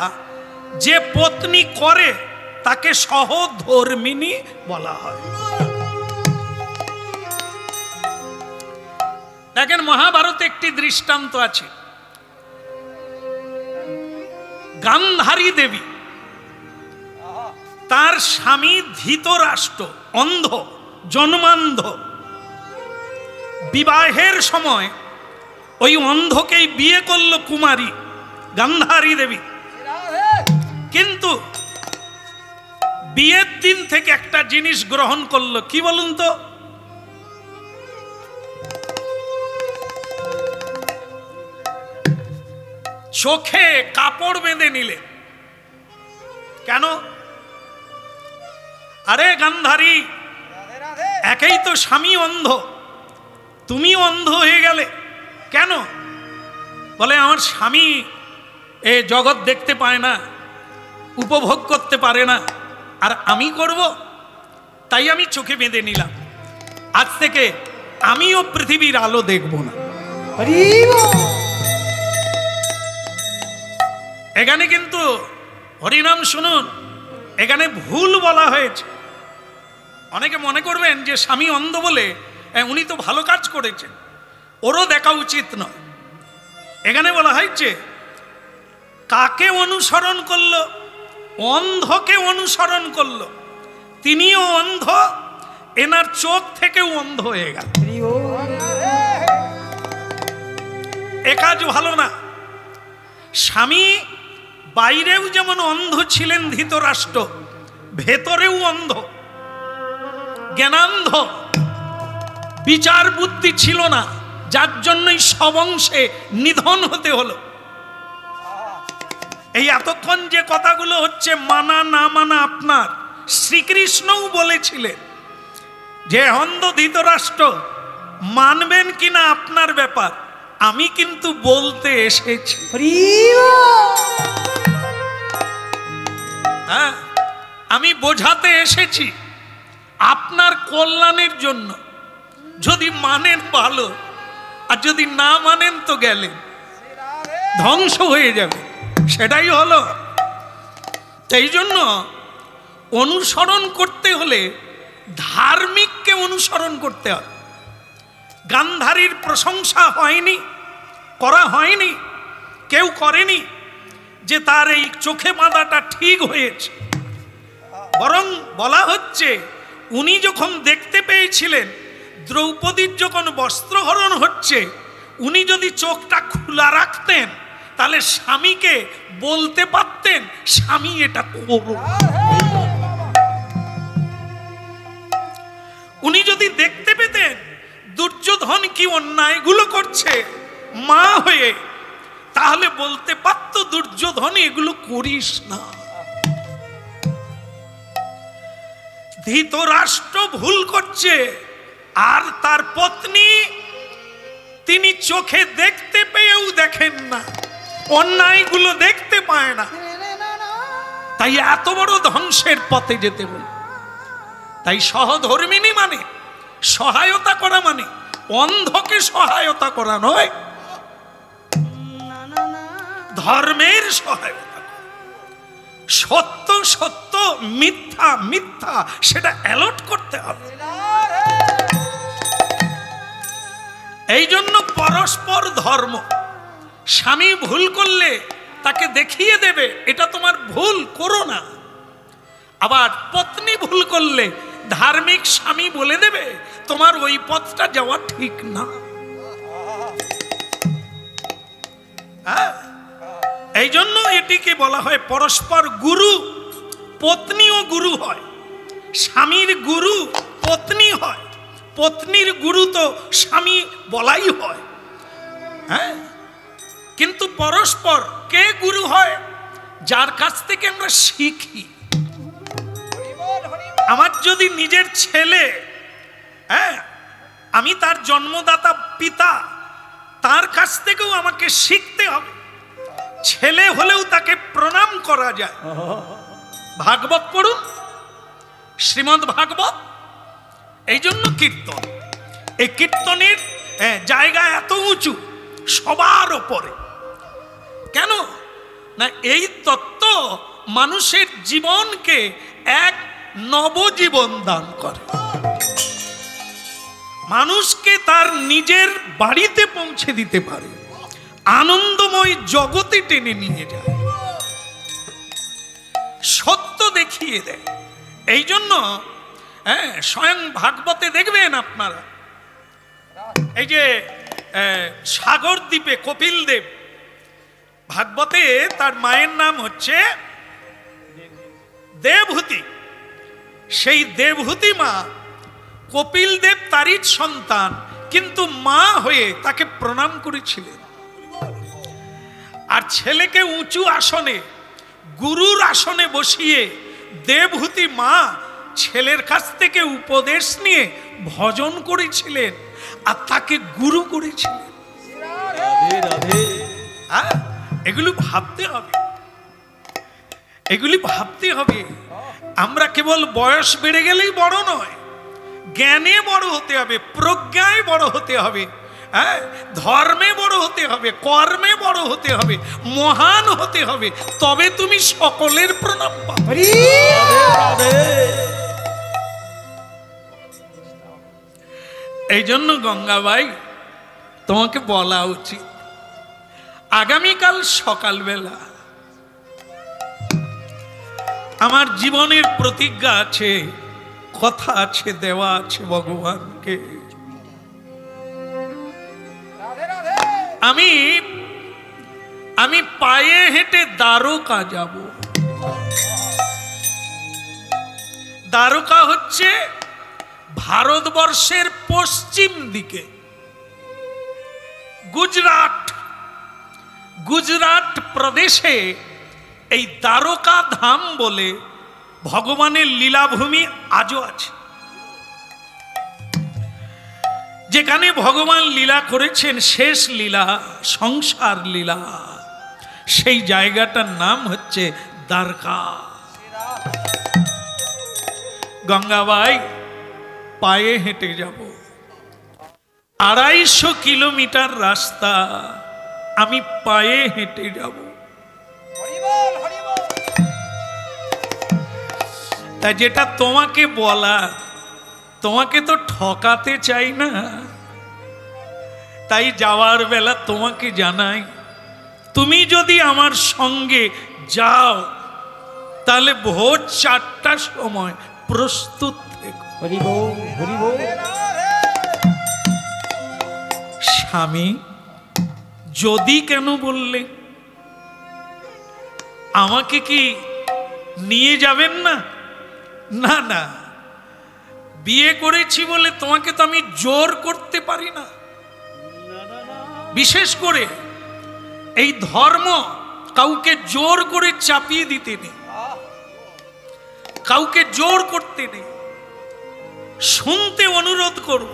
যে পত্নী করে তাকে সহধর্মিনী বলা হয়। দেখেন, মহাভারতে একটি দৃষ্টান্ত আছে। গান্ধারী দেবী, তার স্বামী ধৃতরাষ্ট্র অন্ধ, জন্মান্ধ, বিবাহের সময় ওই অন্ধকেই বিয়ে করলো কুমারী গান্ধারী দেবী। কিন্তু বিয়ের দিন থেকে একটা জিনিস গ্রহণ করলো, কি বলুন তো? চোখে কাপড় বেঁধে নিলে। কেন? আরে গান্ধারী, একেই তো স্বামী অন্ধ, তুমি অন্ধ হয়ে গেলে কেন? বলে আমার স্বামী এ জগৎ দেখতে পায় না, উপভোগ করতে পারে না, আর আমি করব, তাই আমি চোখে বেঁধে নিলাম। আজ থেকে আমিও পৃথিবীর আলো দেখব না। এখানে কিন্তু হরিনাম শুনুন, এখানে ভুল বলা হয়েছে। অনেকে মনে করবেন যে স্বামী অন্ধ বলে উনি তো ভালো কাজ করেছেন, ওরও দেখা উচিত নয়। এখানে বলা হয়েছে কাকে অনুসরণ করলো? অন্ধকে অনুসরণ করলো, তিনিও অন্ধ, এনার চোখ থেকেও অন্ধ হয়ে গেল। এ কাজ ভালো না। স্বামী বাইরেও যেমন অন্ধ ছিলেন ধৃতরাষ্ট্র, ভেতরেও অন্ধ, জ্ঞানান্ধ, বিচার বুদ্ধি ছিল না, যার জন্যই সবংশে নিধন হতে হলো। এই এতক্ষণ যে কথাগুলো হচ্ছে মানা না মানা আপনার, শ্রীকৃষ্ণও বলেছিলেন যে অন্ধ ধৃতরাষ্ট্র মানবেন কিনা আপনার ব্যাপার, আমি কিন্তু বলতে এসেছি। হ্যাঁ, আমি বোঝাতে এসেছি আপনার কল্যাণের জন্য। যদি মানেন ভালো, আর যদি না মানেন তো গেলেন, ধ্বংস হয়ে যাবে। সেটাই হলো। সেই জন্য অনুসরণ করতে হলে ধার্মিককে অনুসরণ করতে হবে। গান্ধারীর প্রশংসা হয়নি, করা হয়নি, কেউ করেনি যে তার এই চোখে বাঁধাটা ঠিক হয়েছে, বরং বলা হচ্ছে উনি যখন দেখতে পেয়েছিলেন দ্রৌপদীর যখন বস্ত্রহরণ হচ্ছে, উনি যদি চোখটা খোলা রাখতেন তাহলে স্বামীকে বলতে পারতেন, স্বামী এটা করো। উনি যদি দেখতে পেতেন দুর্যোধন কি অন্যায়গুলো করছে মা হয়ে, তাহলে বলতে পারত দুর্যোধন এগুলো করিস না। ধৃতরাষ্ট্র ভুল করছে, আর তার পত্নী তিনি চোখে দেখতে পেয়েও দেখেন না, অন্যায়গুলো দেখতে পায় না, তাই এত বড় ধ্বংসের পথে যেতে হল। তাই সহধর্মিনী মানে সহায়তা করা, মানে অন্ধকে সহায়তা করা নয়, ধর্মের সহায়তা। সত্য সত্য, মিথ্যা মিথ্যা, সেটা অ্যালট করতে হবে। এই জন্য পরস্পর ধর্ম। স্বামী ভুল করলে তাকে দেখিয়ে দেবে এটা তোমার ভুল, করো না। আবার পত্নী ভুল করলে ধার্মিক স্বামী বলে দেবে তোমার ওই পথটা যাওয়া ঠিক না। এই জন্য এটিকে বলা হয় পরস্পর গুরু। পত্নীও গুরু হয়, স্বামীর গুরু পত্নী হয়, পত্নীর গুরু তো স্বামী বলাই হয়। হ্যাঁ, কিন্তু পরস্পর কে গুরু হয়? যার কাছ থেকে আমরা শিখি। আমার যদি নিজের ছেলে, হ্যাঁ, আমি তার জন্মদাতা পিতা, তার কাছ থেকেও আমাকে শিখতে হবে। ছেলে হলেও তাকে প্রণাম করা যায়। ভাগবত পড়ুন, শ্রীমদ্ ভাগবত। এই জন্য কীর্তন, এই কীর্তনের জায়গা এত উঁচু, সবার ওপরে। কেন না এই তত্ত্ব মানুষের জীবনকে এক নবজীবন দান করে, মানুষকে তার নিজের বাড়িতে পৌঁছে দিতে পারে, আনন্দময় জগতে টেনে নিয়ে যায়, সত্য দেখিয়ে দেয়। এই জন্য স্বয়ং ভাগবতে দেখবেন আপনারা, এই যে সাগর দ্বীপে কপিল দেব, ভাগবতে তার মায়ের নাম হচ্ছে দেবহূতি। সেই দেবহূতি মা, কপিল দেব তারই সন্তান, কিন্তু মা হয়ে তাকে প্রণাম করেছিলেন। আর ছেলেকে উঁচু আসনে, গুরুর আসনে বসিয়ে দেবহূতি মা ছেলের কাছ থেকে উপদেশ নিয়ে ভজন করেছিলেন আর তাকে গুরু করেছিলেন। এগুলি ভাবতে হবে, এগুলি ভাবতে হবে। আমরা কেবল বয়স বেড়ে গেলেই বড় নয়, জ্ঞানে বড় হতে হবে, প্রজ্ঞায় বড় হতে হবে, হ্যাঁ, ধর্মে বড় হতে হবে, কর্মে বড় হতে হবে, মহান হতে হবে, তবে তুমি সকলের প্রণাম পাবে। এই জন্য গঙ্গাবাই তোমাকে বলা উচিত, আগামীকাল সকালবেলা আমার জীবনের প্রতিজ্ঞা আছে, কথা আছে, দেওয়া আছে ভগবানকে। আমি পায়ে হেঁটে দ্বারকা যাব। দ্বারকা হচ্ছে ভারতবর্ষের পশ্চিম দিকে, গুজরাট প্রদেশে এই দ্বারকা ধাম বলে ভগবানের লীলাভূমি আজও আছে, যেখানে ভগবান লীলা করেছেন, শেষ লীলা, সংসার লীলা। সেই জায়গাটার নাম হচ্ছে দ্বারকা। গঙ্গাবাই পায়ে হেঁটে যাব, 250 কিলোমিটার রাস্তা আমি পায়ে হেঁটে যাব। তাই যেটা তোমাকে বলা, তোমাকে তো ঠকাতে চাই না, তাই যাওয়ার বেলা তোমাকে জানাই, তুমি যদি আমার সঙ্গে যাও তাহলে ভোর 4টার সময় প্রস্তুত থেকো। হরি বল, হরি বল। স্বামী যদি কেন বললে? আমাকে কি নিয়ে যাবেন না? না না, বিয়ে করেছি বলে তোমাকে তো আমি জোর করতে পারি না। বিশেষ করে এই ধর্ম কাউকে জোর করে চাপিয়ে দিতে নেই, কাউকে জোর করতে নেই। শুনতে অনুরোধ করব,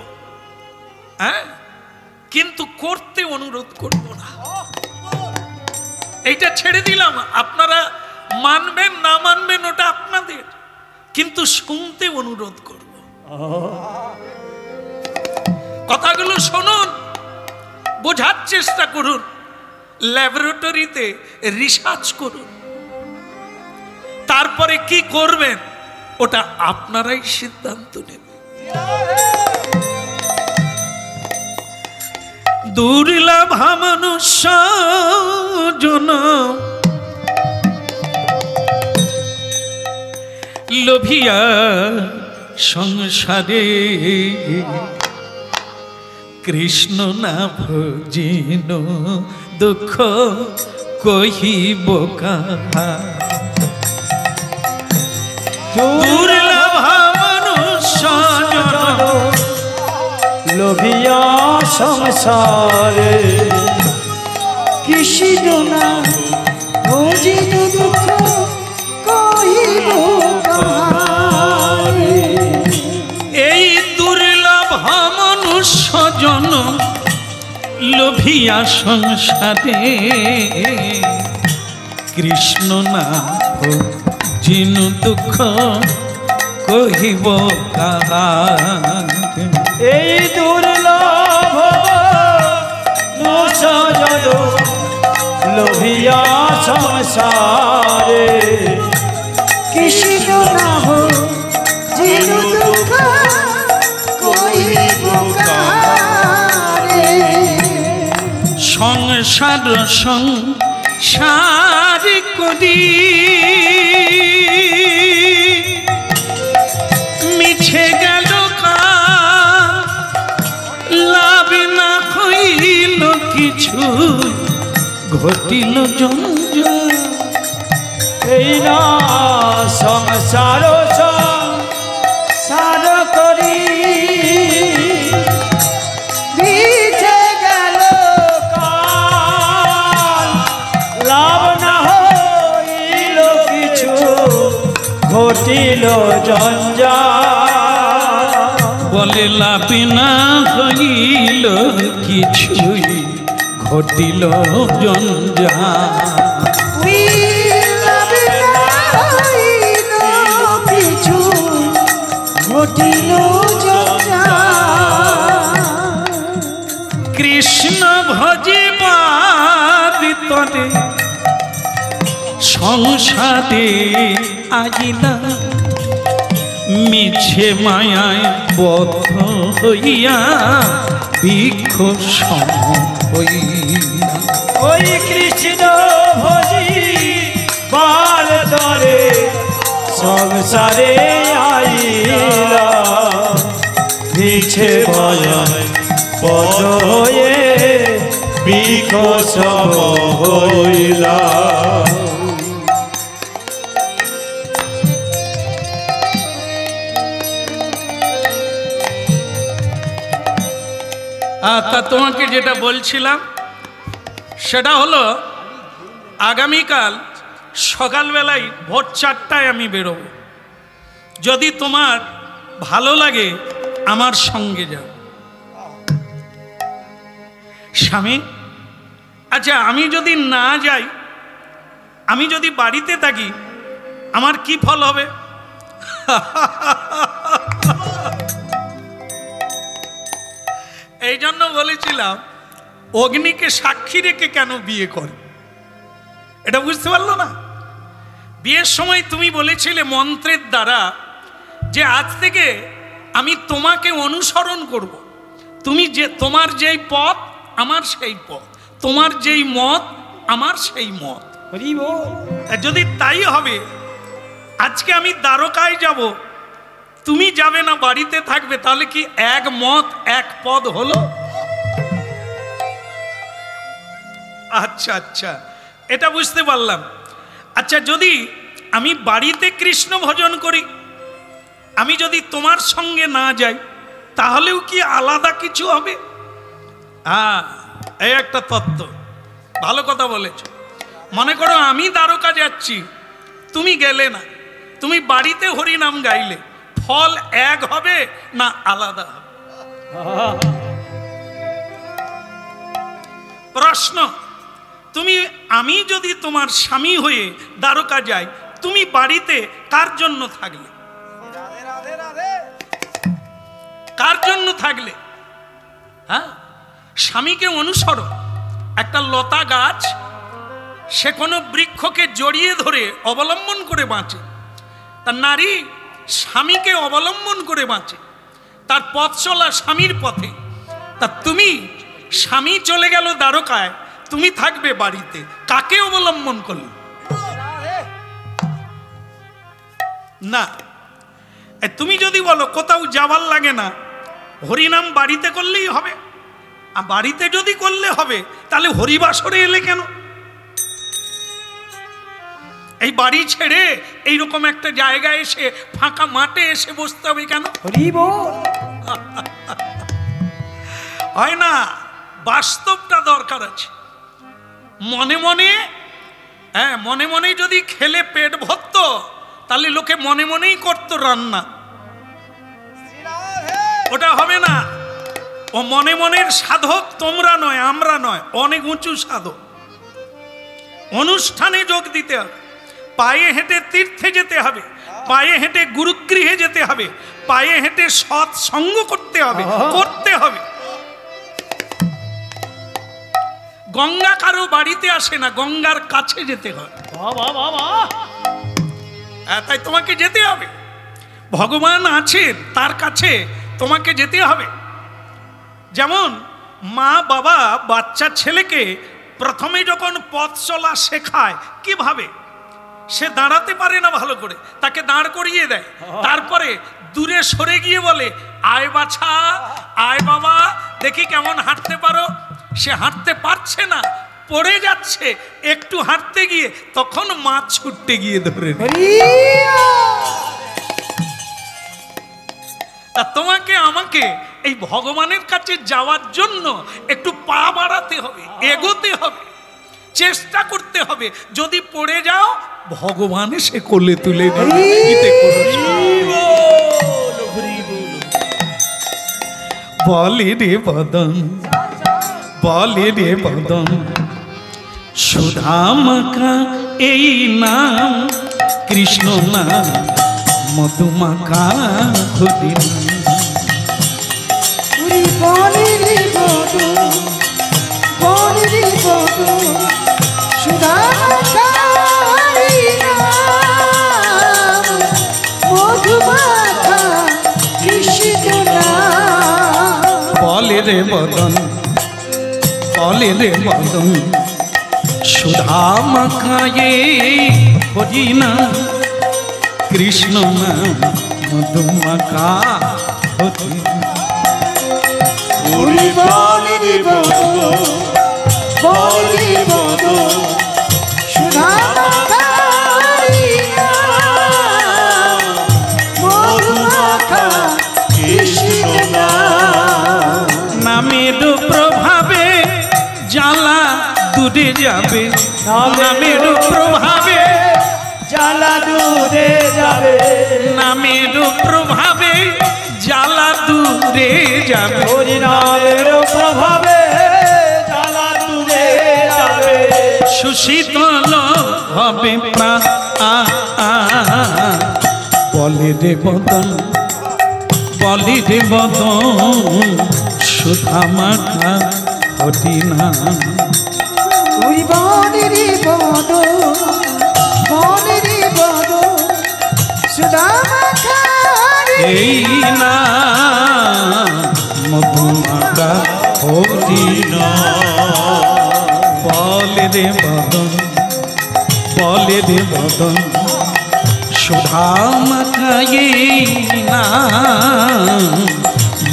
হ্যাঁ, কিন্তু করতে অনুরোধ করব না। এইটা ছেড়ে দিলাম, আপনারা মানবেন না মানবেন ওটা আপনাদের, কিন্তু শুনতে অনুরোধ করব। কথাগুলো শুনুন, বোঝার চেষ্টা করুন, ল্যাবরেটরিতে রিসার্চ করুন, তারপরে কি করবেন ওটা আপনারাই সিদ্ধান্ত নেবেন। দুর্লভ মনুষ্য জনম লোভিয়া সংসারে, কৃষ্ণ না ভজিন দুঃখ কহিব কাহা। দুর্লভ মনুষ্য জনম লোভিয়া সংসারে, কৃষ্ণ না ভজিন দুঃখ কহিব কাহারে। এই দুর্লভ মনুষ্য জনম লোভিয়া সংসারে, কৃষ্ণ না ভজিন দুঃখ কহিব কাহারে। এই দুর্লভ মোসজদ লোভিয়া সংসারে, কৃষ্ণ না ভজিন দুঃখ কহিব কাহারে। সংসার সংসার করি মিছে গেল কার, লাভ না হইল কিছু ঘটিল জঞ্জাল। এই না সংসার সংসার করি বিছে গেল কাল, লাভ না হইল কিছু ঘটিল জঞ্জাল। বলে লাভ না হইল কিছুই ঘটিল জঞ্জাল। কিছু ঘটিল কৃষ্ণ ভজিবার তরে সংসারে আজিলা, মিছে মায়ায় বদ্ধ হইয়া বৃক্ষ সম হইয়া। ওই কৃষ্ণ ভজি বার তরে সংসারে আইলা, মিছে মায়ায় বদ্ধ হয়ে বৃক্ষ সম হইলা। তা তোমাকে যেটা বলছিলাম সেটা হলো আগামীকাল সকালবেলায় ভোর 4টায় আমি বেরোবো। যদি তোমার ভালো লাগে আমার সঙ্গে যাও। স্বামী, আচ্ছা আমি যদি না যাই, আমি যদি বাড়িতে থাকি, আমার কি ফল হবে? এই জন্য বলেছিলাম অগ্নিকে সাক্ষী রেখে কেন বিয়ে করে, এটা বুঝতে পারলো না? বিয়ের সময় তুমি বলেছিলে মন্ত্রের দ্বারা যে আজ থেকে আমি তোমাকে অনুসরণ করব, তুমি যে তোমার যেই পথ আমার সেই পথ, তোমার যেই মত আমার সেই মত। হরি বল। যদি তাই হবে, আজকে আমি দ্বারকায় যাব, তুমি যাবে না, বাড়িতে থাকবে, তাহলে কি এক মত এক পদ হলো? আচ্ছা আচ্ছা, এটা বুঝতে পারলাম। আচ্ছা, যদি আমি বাড়িতে কৃষ্ণ ভজন করি, আমি যদি তোমার সঙ্গে না যাই, তাহলেও কি আলাদা কিছু হবে? হ্যাঁ, এই একটা তত্ত্ব, ভালো কথা বলেছ। মনে করো আমি দ্বারকা যাচ্ছি, তুমি গেলে না, তুমি বাড়িতে হরিনাম গাইলে, ফল এক হবে না আলাদা হবে? প্রশ্ন, আমি যদি তোমার স্বামী হয়ে দ্বারকা যাই, তুমি বাড়িতে কার জন্য থাকলে? কার জন্য থাকলে? হ্যাঁ, স্বামীকে অনুসরণ। একটা লতা গাছ, সে কোনো বৃক্ষকে জড়িয়ে ধরে অবলম্বন করে বাঁচে, তার নারী স্বামীকে অবলম্বন করে বাঁচে, তার পথ চলা স্বামীর পথে। তা তুমি, স্বামী চলে গেল দ্বারকায়, তুমি থাকবে বাড়িতে, কাকে অবলম্বন করলে? না, তুমি যদি বলো কোথাও যাবার লাগে না, হরিনাম বাড়িতে করলেই হবে, আর বাড়িতে যদি করলে হবে, তাহলে হরিবাসরে এলে কেন? এই বাড়ি ছেড়ে এইরকম একটা জায়গায় এসে, ফাঁকা মাঠে এসে বসতে হবে কেন? হয় না, বাস্তবটা দরকার আছে। মনে মনে, হ্যাঁ, মনে মনে যদি খেলে পেট ভরত, তাহলে লোকে মনে মনেই করতো রান্না, ওটা হবে না। ও মনে মনের সাধক তোমরা নয়, আমরা নয়, অনেক উঁচু সাধক। অনুষ্ঠানে যোগ দিতে হবে, পায়ে হেঁটে তীর্থে যেতে হবে, পায়ে হেঁটে গুরুগৃহে যেতে হবে, পায়ে হেঁটে সৎ সঙ্গ করতে হবে, করতে হবে। গঙ্গা কারো বাড়িতে আসে না, গঙ্গার কাছে যেতে হয়। তাই তোমাকে যেতে হবে, ভগবান আছেন তার কাছে তোমাকে যেতে হবে। যেমন মা বাবা বাচ্চা ছেলেকে প্রথমে যখন পথ চলা শেখায়, কিভাবে? সে দাঁড়াতে পারে না ভালো করে, তাকে দাঁড় করিয়ে দেয়, তারপরে দূরে সরে গিয়ে বলে, আয় বাছা, আয় বাবা, দেখি কেমন হাঁটতে পারো। সে হাঁটতে পারছে না, পড়ে যাচ্ছে, একটু হাঁটতে গিয়ে তখন মা ছুটতে গিয়ে ধরে। তা তোমাকে আমাকে এই ভগবানের কাছে যাওয়ার জন্য একটু পা বাড়াতে হবে, এগোতে হবে, চেষ্টা করতে হবে। যদি পড়ে যাও, ভগবান সে কোলে তুলে বলে রে বদন, বলে রে বদন, সুধামাখা এই নাম, কৃষ্ণ নাম মধুমাখা খুদিন। বলে রে বদন, বলে রে বদন, সুধামাখা এই নাম, মধুমাখা কৃষ্ণ নাম। বলে রে বদন, বলে রে বদন, সুধামাখা এই হরিনা, কৃষ্ণ নাম মধুমাখা খুদিন। বলে রে বদন, বলে রে বদন, সুধামাখা এই নাম, মধুমাখা কৃষ্ণ নাম। নামের প্রভাবে জ্বালা দূরে যাবে, নামের প্রভাবে জ্বালা দূরে যাবে, নামের প্রভাবে জ্বালা দূরে যাবে, হরিনামের প্রভাবে জ্বালা দূরে যাবে, সুশীতল হবে প্রাণ। বলে রে বদন, বলে রে বদন, সুধামাখা হরিনা। বলে রে বদন, বলে রে বদন, সুধামাখা এই না মধুমাখা হরিনা। বলে রে বদন, বলে রে বদন, সুধামাখায়ে না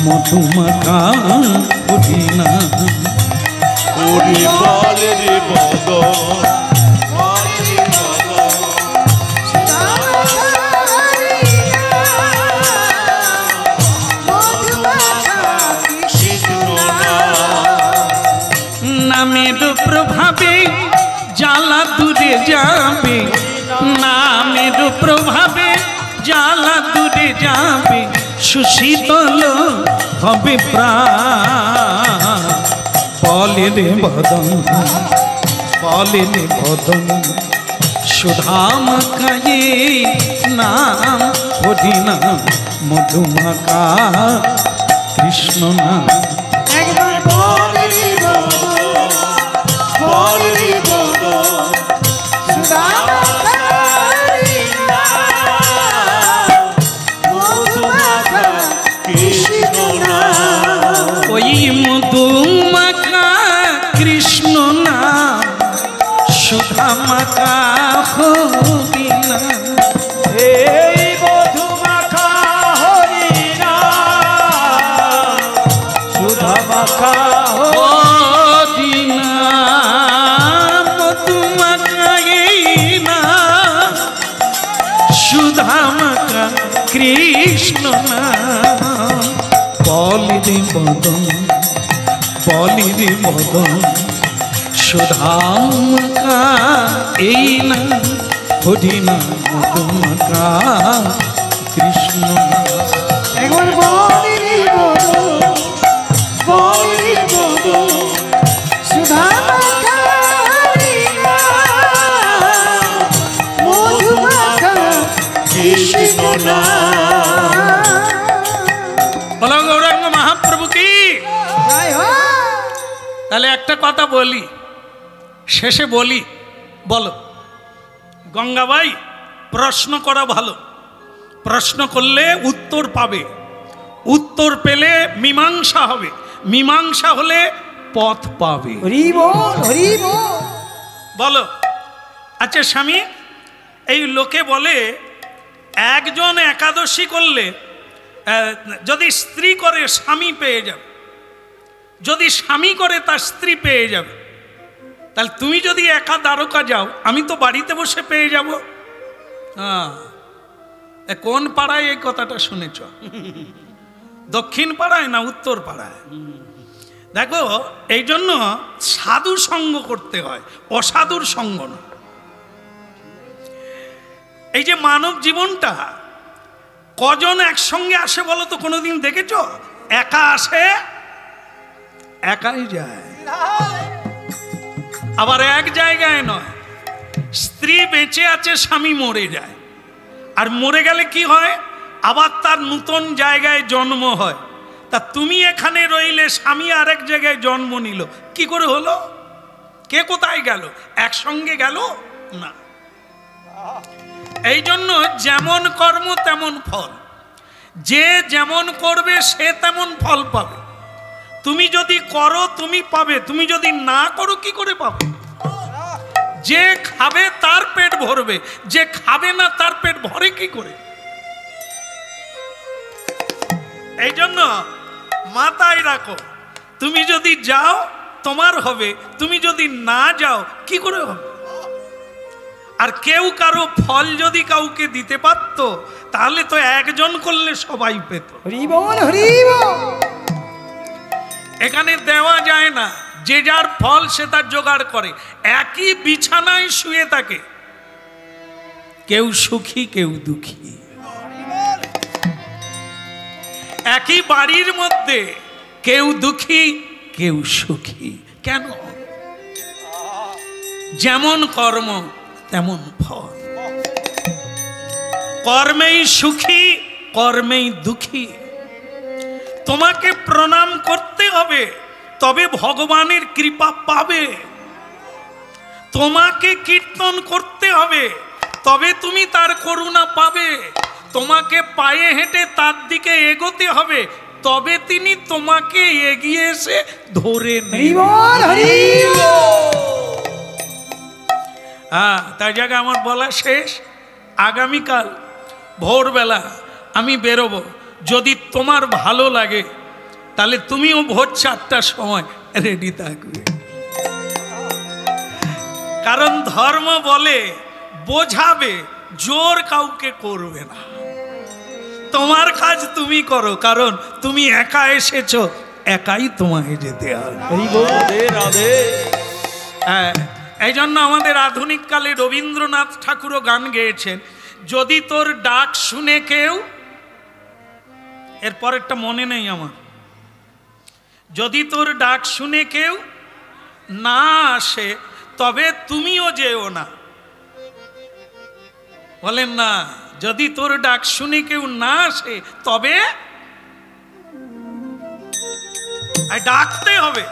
মধুমাখা পুদিনা ওরে বলে রে বদন বলে রে বদন কৃষ্ণ নামের প্রভাবে জ্বালা দূরে যাবে, নামের প্রভাবে জ্বালা দূরে যাবে, সুশীতল হবে প্রাণ। বলে রে বদন বলে রে বদন সুধামাখায়ে নাম হরিনা মধুমাখা কৃষ্ণ নাম। একবার বলে রে বদন, বলে রে বদন সুধামাখারি নাম, মধুমাখা কৃষ্ণ নাম ওই মধুমাখা কৃষ্ণ নাম সুধামাখা হরিনা। এই মধুমাখা হরিনা সুধামাখা হরিনা মধুমাখা না সুধামাখা কৃষ্ণ নাম। বলি রে বদন বলি রে বদন সুধামাখা এই না হরিনা মধুমাখা কৃষ্ণ নাম। একবার বলে রে বদন, বলে রে বদন সুধামাখারি নাম, মধুমাখা কৃষ্ণ নাম বলো গৌরাঙ্গ মহাপ্রভু কি। জয় হোক। তাহলে একটা কথা বলি, শেষে বলি, বলো গঙ্গাবাই প্রশ্ন করা ভালো, প্রশ্ন করলে উত্তর পাবে, উত্তর পেলে মীমাংসা হবে, মীমাংসা হলে পথ পাবে। হরি বল, হরি বল। বলো আচ্ছা স্বামী, এই লোকে বলে একজন একাদশী করলে যদি স্ত্রী করে স্বামী পেয়ে যাবে, যদি স্বামী করে তার স্ত্রী পেয়ে যাবে। তাহলে তুমি যদি একা দ্বারকা যাও, আমি তো বাড়িতে বসে পেয়ে যাব। হ্যাঁ, কোন পাড়ায় এই কথাটা শুনেছ? দক্ষিণ পাড়ায় না উত্তর পাড়ায়? দেখো, এই জন্য সাধু সঙ্গ করতে হয়, অসাধুর সঙ্গ না। এই যে মানব জীবনটা কজন একসঙ্গে আসে বলো তো? কোনোদিন দেখেছ? একা আসে একাই যায়, আবার এক জায়গায় নয়। স্ত্রী বেঁচে আছে, স্বামী মরে যায়, আর মরে গেলে কি হয়? আবার তার নতুন জায়গায় জন্ম হয়। তা তুমি এখানে রইলে, স্বামী আরেক জায়গায় জন্ম নিল, কি করে হলো? কে কোথায় গেল? একসঙ্গে গেল না। এই জন্য যেমন কর্ম তেমন ফল, যে যেমন করবে সে তেমন ফল পাবে। তুমি যদি করো তুমি পাবে, তুমি যদি না করো কি করে পাবে? যে খাবে তার পেট ভরবে, যে খাবে না তার পেট ভরে কি করে? এই জন্য মাথায় রাখো, তুমি যদি যাও তোমার হবে, তুমি যদি না যাও কি করে হবে? আর কেউ কারো ফল যদি কাউকে দিতে পারতো, তাহলে তো একজন করলে সবাই পেত। হরি বল, হরি বল। এখানে দেওয়া যায় না, যে যার ফল সে তার জোগাড় করে। একই বিছানায় শুয়ে থাকে, কেউ সুখী কেউ দুঃখী। একই বাড়ির মধ্যে কেউ দুঃখী কেউ সুখী। কেন? যেমন কর্ম তেমন ফল। কর্মেই সুখী, কর্মেই দুঃখী। তোমাকে প্রণাম করতে হবে, তবে ভগবানের কৃপা পাবে। তোমাকে কীর্তন করতে হবে, তবে তুমি তার করুণা পাবে। তোমাকে পায়ে হেঁটে তার দিকে এগোতে হবে, তবে তিনি তোমাকে এগিয়ে এসে ধরে হরি নেবেন। বল, হরি বল। হ্যাঁ, তাই জায়গায় আমার বলা শেষ। আগামীকাল ভোরবেলা আমি বেরোবো, যদি তোমার ভালো লাগে তাহলে তুমিও ভোর 4টার সময় রেডি থাকবে। কারণ ধর্ম বলে বোঝাবে, জোর কাউকে করবে না। তোমার কাজ তুমি করো, কারণ তুমি একা এসেছো, একাই তোমায় যেতে হবে। রাধে রাধে। হ্যাঁ, এই জন্য আমাদের আধুনিক কালে রবীন্দ্রনাথ ঠাকুরও গান গেয়েছেন, যদি তোর ডাক শুনে কেউ, এরপরেরটা মনে নেই আমার, যদি তোর ডাক শুনে কেউ না আসে তবে তুমিও যেও না। বলেন না, যদি তোর ডাক শুনে কেউ না আসে তবে ডাকতে হবে,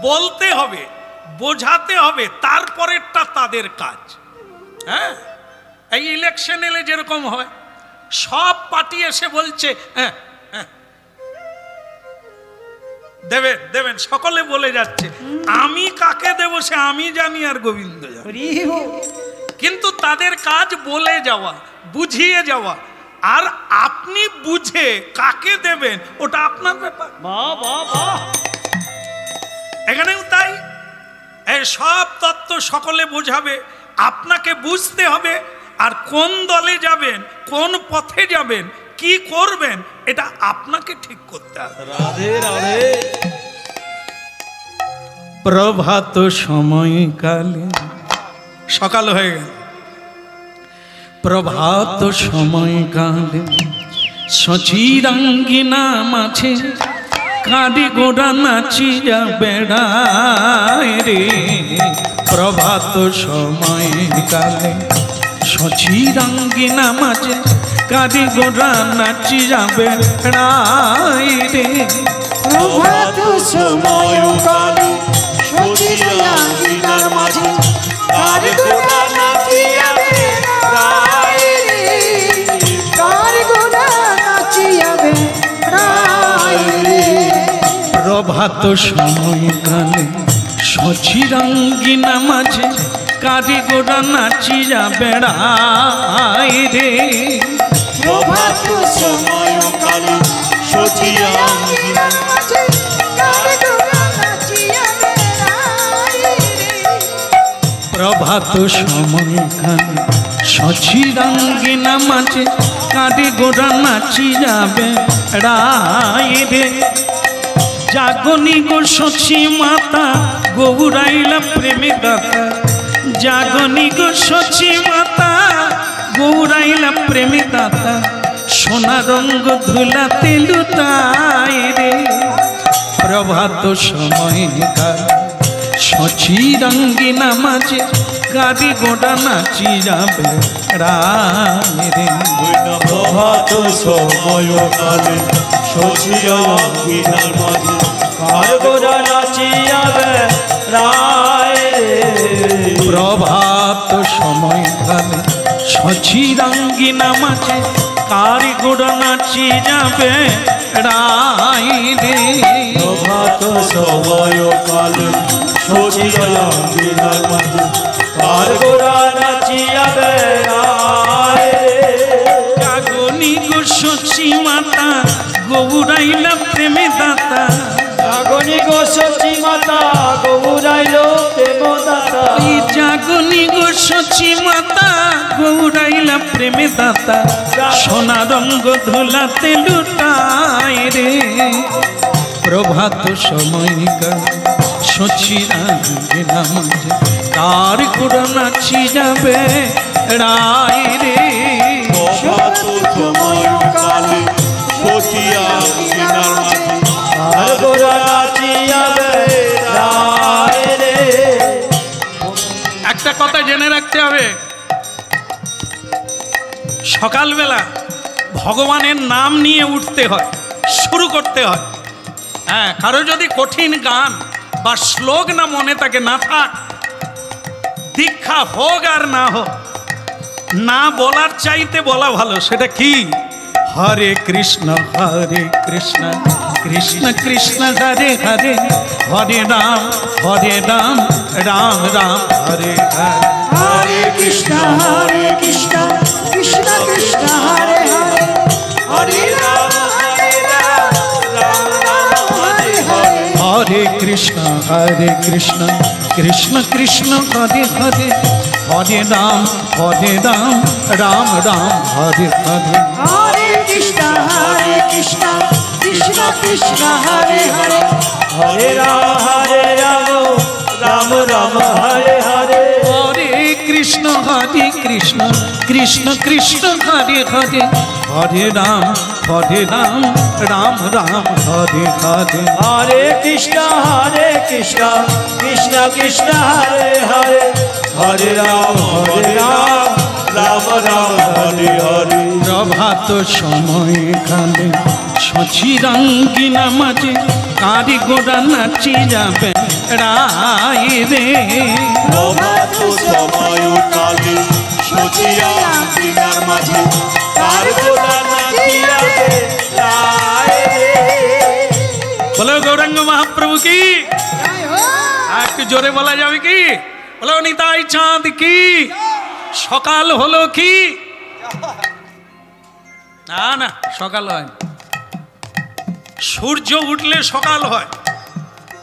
বলতে হবে, বোঝাতে হবে, তারপরেরটা তাদের কাজ। হ্যাঁ, এই ইলেকশন এলে যেরকম হয়, সব পার্টি এসে বলছে হ্যাঁ হ্যাঁ দেবেন দেবেন, সকলে বলে যাচ্ছে, আমি কাকে দেব সে আমি জানি আর গোবিন্দ জানে। হরি বল। কিন্তু তাদের কাজ বলে যাওয়া, বুঝিয়ে যাওয়া, আর আপনি বুঝে কাকে দেবেন ওটা আপনার ব্যাপার। বাহ বাহ বাহ। এখানেও তাই, এই সব তত্ত্ব সকলে বোঝাবে, আপনাকে বুঝতে হবে, আর কোন দলে যাবেন, কোন পথে যাবেন, কি করবেন, এটা আপনাকে ঠিক করতে হবে। রাধে রাধে। প্রভাত সময়কালে, সকাল হয়ে গেল, প্রভাত সময়কালে সচিরাঙ্গিনা মাঝে কাঁদি গোড়া নাচিয়া বেড়ায় রে। প্রভাত সময়কালে সচিরাঙ্গিনা মাঝে কাঁদি গোড়া নাচিয়া বেড়ায় রে। প্রভাত সময় কালে সচিরাঙ্গিনার মাঝে কার গোড়া নাচিয়া বেড়ায় রে, কার গোড়া নাচিয়া বেড়ায় রে। প্রভাত সময়কালে সচিরাঙ্গিনা মাঝে কাঁদি গোড়া নাচিয়া বেড়ায় রে। প্রভাত সময় কালে সচিরাঙ্গিনার মাঝে কার গোড়া নাচিয়া বেড়ায় রে। প্রভাত সময়কালে সচিরাঙ্গিনা মাঝে কাঁদি গোড়া নাচিয়া বেড়ায় রে। জাগনি গো সচি মাতা গৌরাইলা প্রেমে দাতা, জাগনি গো সচি মাতা গৌরাইলা প্রেমে দাতা, সোনা রঙ্গ ধুলাতে লুটায় রে। প্রভাত সময়কাল সচিরাঙ্গিনা মাঝে কাঁদি গোড়া নাচি যাবে রায় রে। প্রভাত সময় কালে সচিরাঙ্গিনার মাঝে কার গোড়া নাচিয়া বেড়ায় রে। প্রভাত সময়কালে সচিরাঙ্গিনা মাঝে কার গোড়া নাচি যাবে রায় রে। প্রভাত সময় কালে সচিরাঙ্গিনার মাঝে কার গোড়া নাচিয়া বেড়ায় রে। জাগনি গো সচি মাতা গৌরাইলা প্রেমে দাতা, জাগনি গো সচি মাতা গৌরাইল প্রেম দাতা। এই জাগনি গো সচি মাতা গৌরাইলা প্রেমে দাতা, সোনা রঙ্গ ধুলাতে লুটায় রে। প্রভাত সময়কাল সচিরাঙ্গিনা মাঝে কার গোড়া নাচি যাবে রায় রে। প্রভাত সময় কালে সচিরাঙ্গিনার মাঝে কার গোড়া নাচিয়া বেড়ায় রে। একটা কথা জেনে রাখতে হবে, সকালবেলা ভগবানের নাম নিয়ে উঠতে হয়, শুরু করতে হয়। হ্যাঁ, কারো যদি কঠিন গান বা শ্লোক না মনে থাকে, না থাক, দীক্ষা হোক আর না হোক, না বলার চাইতে বলা ভালো। সেটা কি? হরে কৃষ্ণ কৃষ্ণ কৃষ্ণ হরে হরে, হরে রাম রাম রাম হরে হরে। হরে কৃষ্ণ কৃষ্ণ কৃষ্ণ কৃষ্ণ হরে হরে হরে রাম রাম রাম হরে হরে হরে কৃষ্ণ কৃষ্ণ কৃষ্ণ হরে হরে হরে রাম রাম রাম হরে হরে হরে কৃষ্ণ কৃষ্ণ কৃষ্ণ হরে হরে হরে রাম রাম রাম হরে হরে হরে কৃষ্ণ কৃষ্ণ কৃষ্ণ হরে হরে হরে রাম রাম রাম হরে হরে হরে কৃষ্ণ কৃষ্ণ কৃষ্ণ হরে হরে হরে রাম রাম রাম হরে হরে প্রভাত সময় কালে সচিরাঙ্গিনা মাঝে কারি গোড়া নাচি যাবে রায় রে প্রভাত সময় কালে সচিয়া দিনার মাঝে তার গোলা নাচিয়াবে রায় রে। বলো গৌরাঙ্গ মহাপ্রভু কি একটু জোরে বলা যাবে কি? বলো নিতাই চাঁদ কি? সকাল হলো কি? না না, সকাল হয়। সূর্য উঠলে সকাল হয়,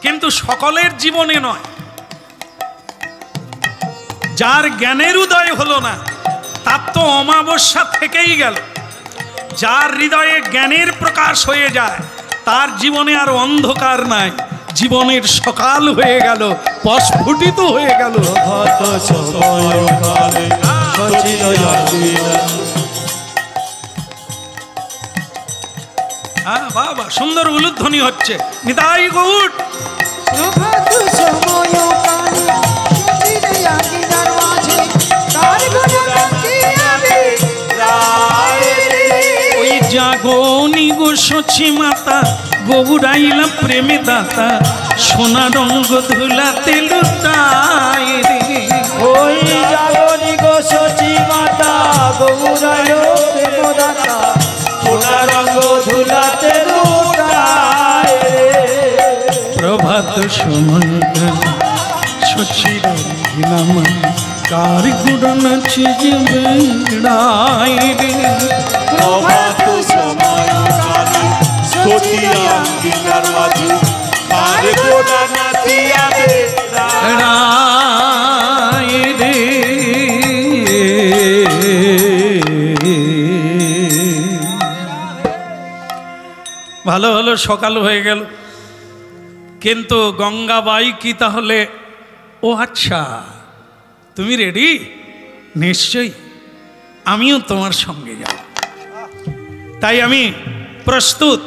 কিন্তু সকলের জীবনে নয়। যার জ্ঞানের উদয় হলো না তার তো অমাবস্যা থেকেই গেল। যার হৃদয়ে জ্ঞানের প্রকাশ হয়ে যায় তার জীবনে আর অন্ধকার নাই, জীবনের সকাল হয়ে গেল, প্রস্ফুটিত হয়ে গেল। প্রভাত সময় কালে সচিয়া দিনার হ্যাঁ বাবা, সুন্দর উলুধ্বনি হচ্ছে। নিতাই গৌর। প্রভাত সময় কালে সচিয়া দিনার মাঝে কার গোলা নাচিয়াবে রায় রে। ওই জাগনি গো সচি মাতা, গৌরাইলা প্রেমে দাতা, সোনা রঙ্গ ধুলাতে লুটায় রে। ওই জাগনি গো সচি মাতা, গৌরায় প্রেমদাতা, সোনা রঙ্গ ধুলাতে লুটায় রে। প্রভাত সময় সচিরাম কার গুড়া নাচে যাবে রায় রে। প্রভাত সময় কালে সচিয়া দিনার মাঝে তার গোলা নাচিয়াবে রায় রায় রে। ভালো হলো সকাল হয়ে গেল, কিন্তু গঙ্গাবাই কি তাহলে? ও আচ্ছা, তুমি রেডি? নিশ্চয়ই, আমিও তোমার সঙ্গে যাব, তাই আমি প্রস্তুত।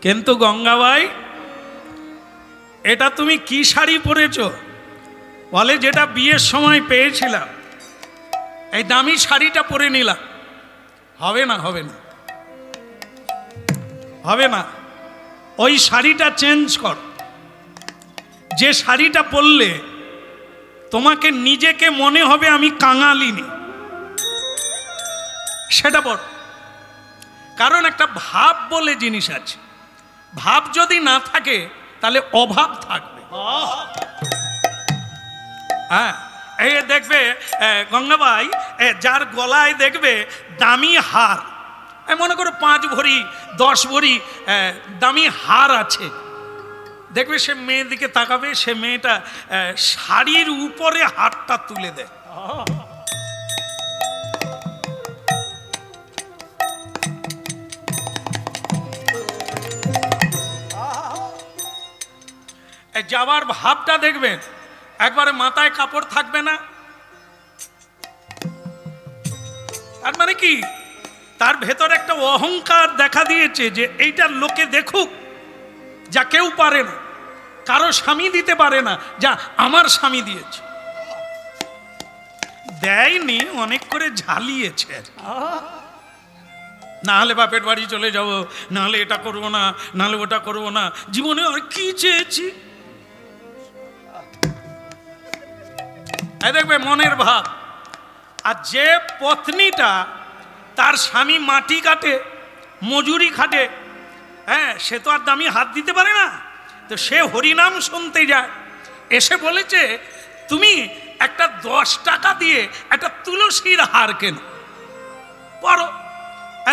কিন্তু গঙ্গাবাই, এটা তুমি কি শাড়ি পরেছো? বলে যেটা বিয়ের সময় পেয়েছিলাম, এই দামি শাড়িটা পরে নিলাম। হবে না, হবে না, হবে না, ওই শাড়িটা চেঞ্জ কর। যে শাড়িটা পরলে তোমাকে নিজেকে মনে হবে আমি কাঙালিনী, সেটা পর। কারণ একটা ভাব বলে জিনিস আছে, ভাব যদি না থাকে তাহলে অভাব থাকবে। হ্যাঁ, এই দেখবে গঙ্গাবাই, যার গলায় দেখবে দামি হার, মনে করো 5 ভরি 10 ভরি দামি হার আছে, দেখবে সে মেয়ের দিকে তাকাবে, সে মেয়েটা শাড়ির উপরে হাতটা তুলে দেয়। যাওয়ার ভাবটা দেখবেন, একবারে মাথায় কাপড় থাকবে না। তার মানে কি? তার ভেতর একটা অহংকার দেখা দিয়েছে যে এইটা লোকে দেখুক, যা কেউ পারে না, কারো স্বামী দিতে পারে না, যা আমার স্বামী দিয়েছে। দেয়নি, অনেক করে ঝালিয়েছে। না হলে বাপের বাড়ি চলে যাব, না হলে এটা করবো না, না হলে ওটা করবো না। জীবনে আর কি চেয়েছি? দেখবে মনের ভাব। আর যে পত্নীটা তার স্বামী মাটি কাটে, মজুরি খাটে, হ্যাঁ, সে তো আর দামি হাত দিতে পারে না, তো সে হরিনাম শুনতে যায়। এসে বলেছে তুমি একটা 10 টাকা দিয়ে একটা তুলসীর হার কেন। পড়ো,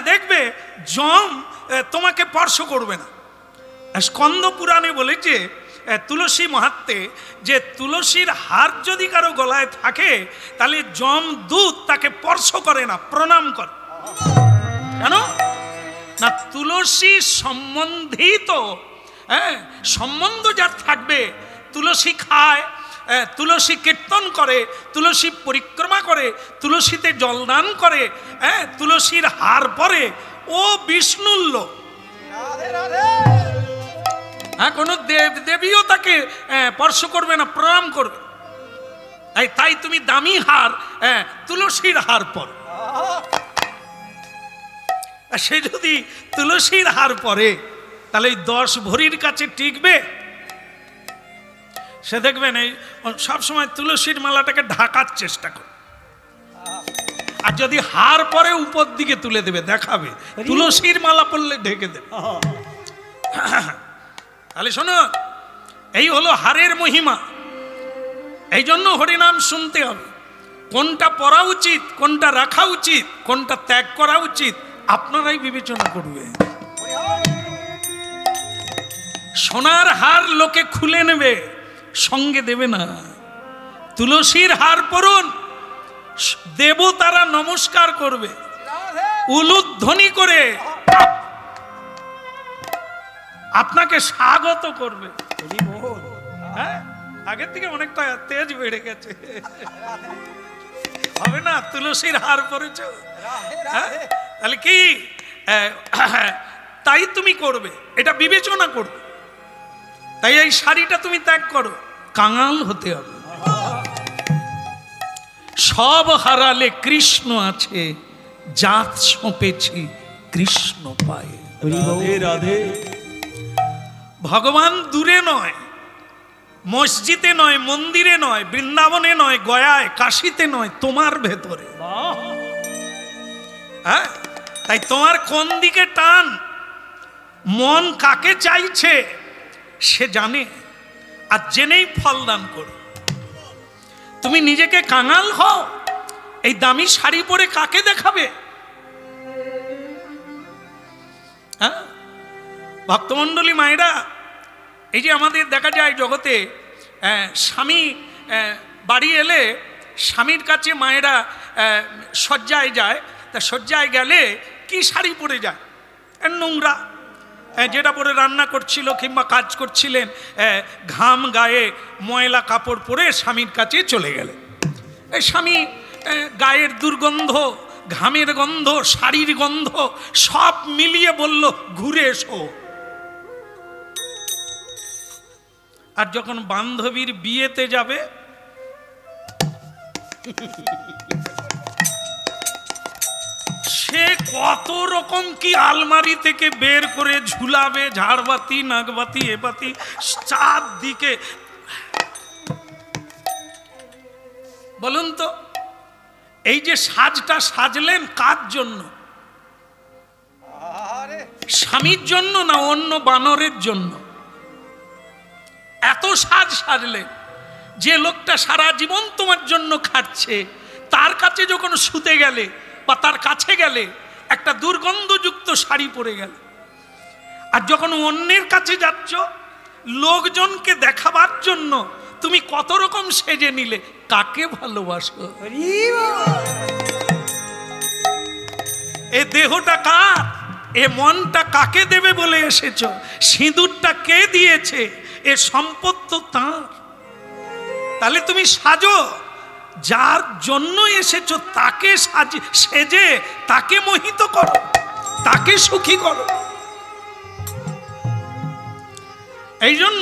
দেখবে যম তোমাকে স্পর্শ করবে না। স্কন্দ পুরাণে বলেছে তুলসী মাহাত্ম্যে যে তুলসীর হার যদি কারো গলায় থাকে তাহলে যম দূত তাকে স্পর্শ করে না, প্রণাম করে। কেন না? তুলসী সম্বন্ধিত সম্বন্ধ যার থাকবে, তুলসী খায়, তুলসী কীর্তন করে, তুলসী পরিক্রমা করে, তুলসীতে জলদান করে, তুলসীর হার পরে, ও বিষ্ণুর লোক। কোনো দেব দেবীও তাকে স্পর্শ করবে না, প্রণাম করবে। তাই তুমি দামি হার, তুলসীর হার পর। সে যদি তুলসীর হার পরে তাহলে 10 ভরির কাছে টিকবে? সে দেখবেন এই সবসময় তুলসীর মালাটাকে ঢাকার চেষ্টা করে, আর যদি হার পরে উপর দিকে তুলে দেবে, দেখাবে তুলসীর মালা পরলে ঢেকে দেবে। তাহলে শোনো, এই হলো হারের মহিমা। এই জন্য হরিনাম শুনতে হবে। কোনটা পড়া উচিত, কোনটা রাখা উচিত, কোনটা ত্যাগ করা উচিত, আপনারাই বিবেচনা করবে। সোনার হার লোকে খুলে নেবে, সঙ্গে দেবে না। তুলসীর হার পরুন, দেবতারা নমস্কার করবে, উলুধ্বনি করে আপনাকে স্বাগত করবে। হ্যাঁ, আগের থেকে অনেকটা তেজ বেড়ে গেছে, হবে না? তুলসীর হার পরেছ, তাহলে কি তাই তুমি করবে, এটা বিবেচনা করবে। তাই এই শাড়িটা তুমি ত্যাগ করো, কাঙাল হতে হবে। সব হারালে কৃষ্ণ আছে, জাত সঁপেছি কৃষ্ণ পায়ে। রাধে রাধে। ভগবান দূরে নয়, মসজিদে নয়, মন্দিরে নয়, বৃন্দাবনে নয়, গয়ায়, কাশীতে নয়, তোমার ভেতরে। হ্যাঁ, তাই তোমার কোন দিকে টান, মন কাকে চাইছে সে জানে, আর জেনেই ফল দান করো। তুমি নিজেকে কাঙাল হও, এই দামি শাড়ি পরে কাকে দেখাবে? হ্যাঁ, ভক্তমণ্ডলী মায়েরা, এই যে আমাদের দেখা যায় জগতে স্বামী বাড়ি এলে স্বামীর কাছে মায়েরা শয্যায় যায়, তা শয্যায় গেলে কি শাড়ি পরে যায়? নোংরা, যেটা পরে রান্না করছিল কিংবা কাজ করছিলেন, ঘাম গায়ে ময়লা কাপড় পরে স্বামীর কাছে চলে গেলে, স্বামী গায়ের দুর্গন্ধ, ঘামের গন্ধ, শাড়ির গন্ধ সব মিলিয়ে বলল ঘুরে এসো। আর যখন বান্ধবীর বিয়েতে যাবে, সে কত রকম কি আলমারি থেকে বের করে ঝুলাবে, ঝাড়বাতি, নাগবাতি, এবাতি, চারদিকে। বলুন তো, এই যে সাজটা সাজলেন কার জন্য? স্বামীর জন্য না অন্য বানরের জন্য? এত সাজ সাজলেন, যে লোকটা সারা জীবন তোমার জন্য খাটছে, তার কাছে যখন শুতে গেলে বা তার কাছে গেলে একটা দুর্গন্ধযুক্ত শাড়ি পরে গেল, আর যখন অন্যের কাছে যাচ্ছ লোকজনকে দেখাবার জন্য তুমি কত রকম সেজে নিলে, কাকে ভালোবাসো? এ দেহটা কার? এ মনটা কাকে দেবে বলে এসেছো? সিঁদুরটা কে দিয়েছে? এ সম্পদ তো তাঁর। তাহলে তুমি সাজো, যার জন্য এসেছো তাকে সেজে তাকে মোহিত করো, তাকে সুখী করো। এই জন্য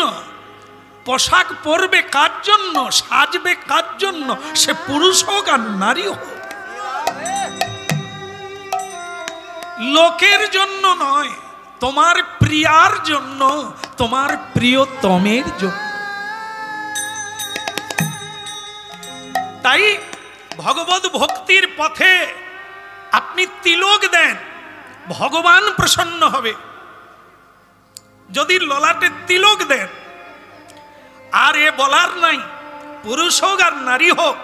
পোশাক পরবে কার জন্য, সাজবে কার জন্য, সে পুরুষ হোক আর নারী হোক, লোকের জন্য নয়, তোমার প্রিয়ার জন্য, তোমার প্রিয়তমের জন্য। তাই ভগবত ভক্তির পথে আপনি তিলক দেন, ভগবান প্রসন্ন হবে। যদি ললাটে তিলক দেন, আর এ বলার নাই, পুরুষ হোক আর নারী হোক,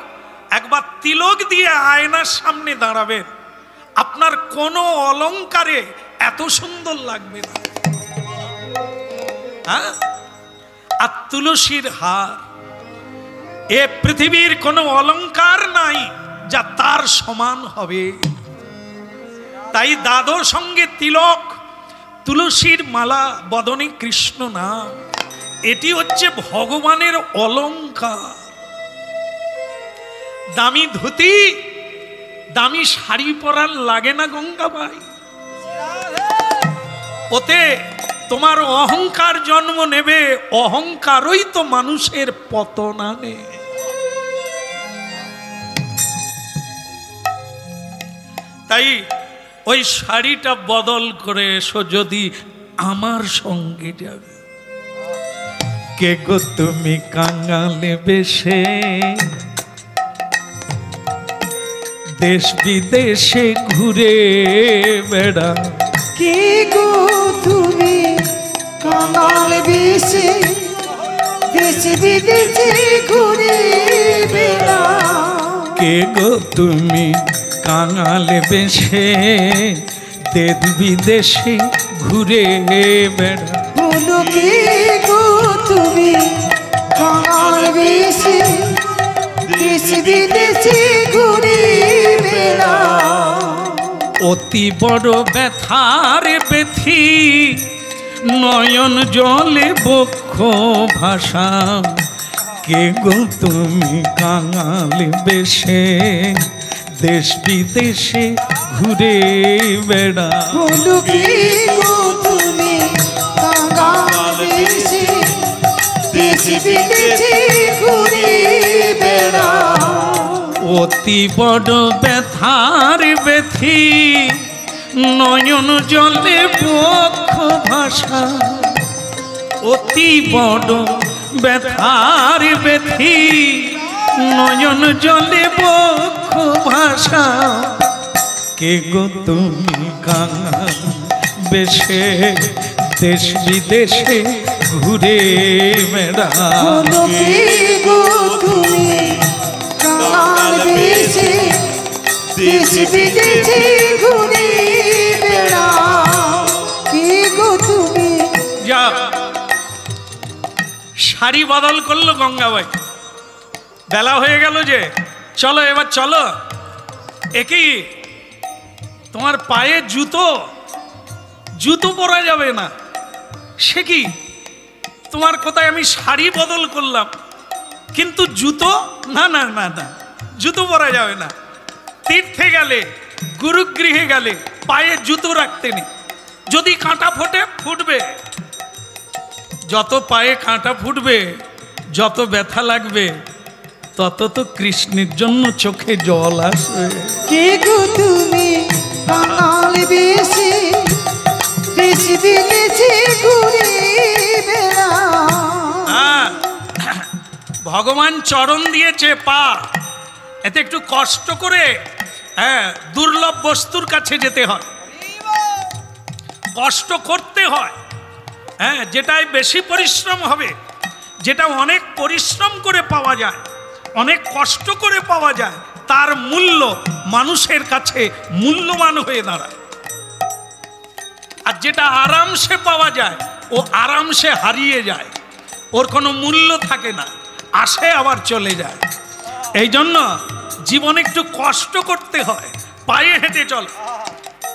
একবার তিলক দিয়ে আয়নার সামনে দাঁড়াবেন, আপনার কোনো অলংকারে এত সুন্দর লাগবে না। হ্যাঁ, আর তুলসীর হার, এ পৃথিবীর কোনো অলংকার নাই যা তার সমান হবে। তাই দাদর সঙ্গে তিলক, তুলসীর মালা, বদনে কৃষ্ণ নাম, এটি হচ্ছে ভগবানের অলংকার। দামি ধুতি, দামি শাড়ি পরার লাগে না গঙ্গাবাই, ওতে তোমার অহংকার জন্ম নেবে, অহংকারই তো মানুষের পতন আনে। তাই ওই শাড়িটা বদল করে এসো যদি আমার সঙ্গে যাবে। কে গো তুমি কাঙালে বেশে দেশ বিদেশে ঘুরে বেড়া, কে গো তুমি কাঙাল বেশে দেশ বিদেশে ঘুরে বেড়াও। কে গো তুমি কাঙালে বেশে দেশ বিদেশে ঘুরে বেড়া, বলো কে গো তুমি কাঙাল বেশে দেশ বিদেশে ঘুরে বেড়াও। অতি বড় ব্যথার বেথি নয়ন জলে বক্ষ ভাষা, কে গো তুমি কাঙাল বেশে দেশ বিদেশে ঘুরে বেড়া, বলো কে গো তুমি কাঙাল বেশে দেশ বিদেশে ঘুরে বেড়াও। অতি বড় ব্যথার বেথি নয়ন জলে বক্ষ ভাষা, অতি বড় ব্যথার বেথি নয়ন জলে বক্ষ ভাষা, কে গো তুমি কাঙাল বেশে দেশ বিদেশে ঘুরে বেড়া, বলো কে গো তুমি কাঙাল বেশে দেশ বিদেশে ঘুরে বেড়াও। কে গো তুমি যা শাড়ি বদল করলো গঙ্গাবাই, বেলা হয়ে গেল যে, চলো এবার চলো। একই তোমার পায়ে জুতো, জুতো পরা যাবে না, সে কি তোমার কোথায় আমি শাড়ি বদল করলাম কিন্তু জুতো, না না না না, জুতো পরা যাবে না। তীর্থে গেলে, গুরুগৃহে গেলে পায়ে জুতো রাখতে নেই, যদি কাঁটা ফোটে ফুটবে, যত পায়ে কাঁটা ফুটবে, যত ব্যথা লাগবে, তত তো কৃষ্ণের জন্য চোখে জল আসবে। কে গো তুমি কাঙাল বেশে দেশ বিদেশে ঘুরে বেড়াও। হ্যাঁ, ভগবান চরণ দিয়েছে পা, এতে একটু কষ্ট করে, হ্যাঁ, দুর্লভ বস্তুর কাছে যেতে হয়, কষ্ট করতে হয়। হ্যাঁ, যেটাই বেশি পরিশ্রম হবে, যেটা অনেক পরিশ্রম করে পাওয়া যায়, অনেক কষ্ট করে পাওয়া যায়, তার মূল্য মানুষের কাছে মূল্যবান হয়ে দাঁড়ায়। আর যেটা আরামসে পাওয়া যায়, ও আরামসে হারিয়ে যায়, ওর কোনো মূল্য থাকে না, আসে আবার চলে যায়। এই জন্য জীবনে একটু কষ্ট করতে হয়, পায়ে হেঁটে চল,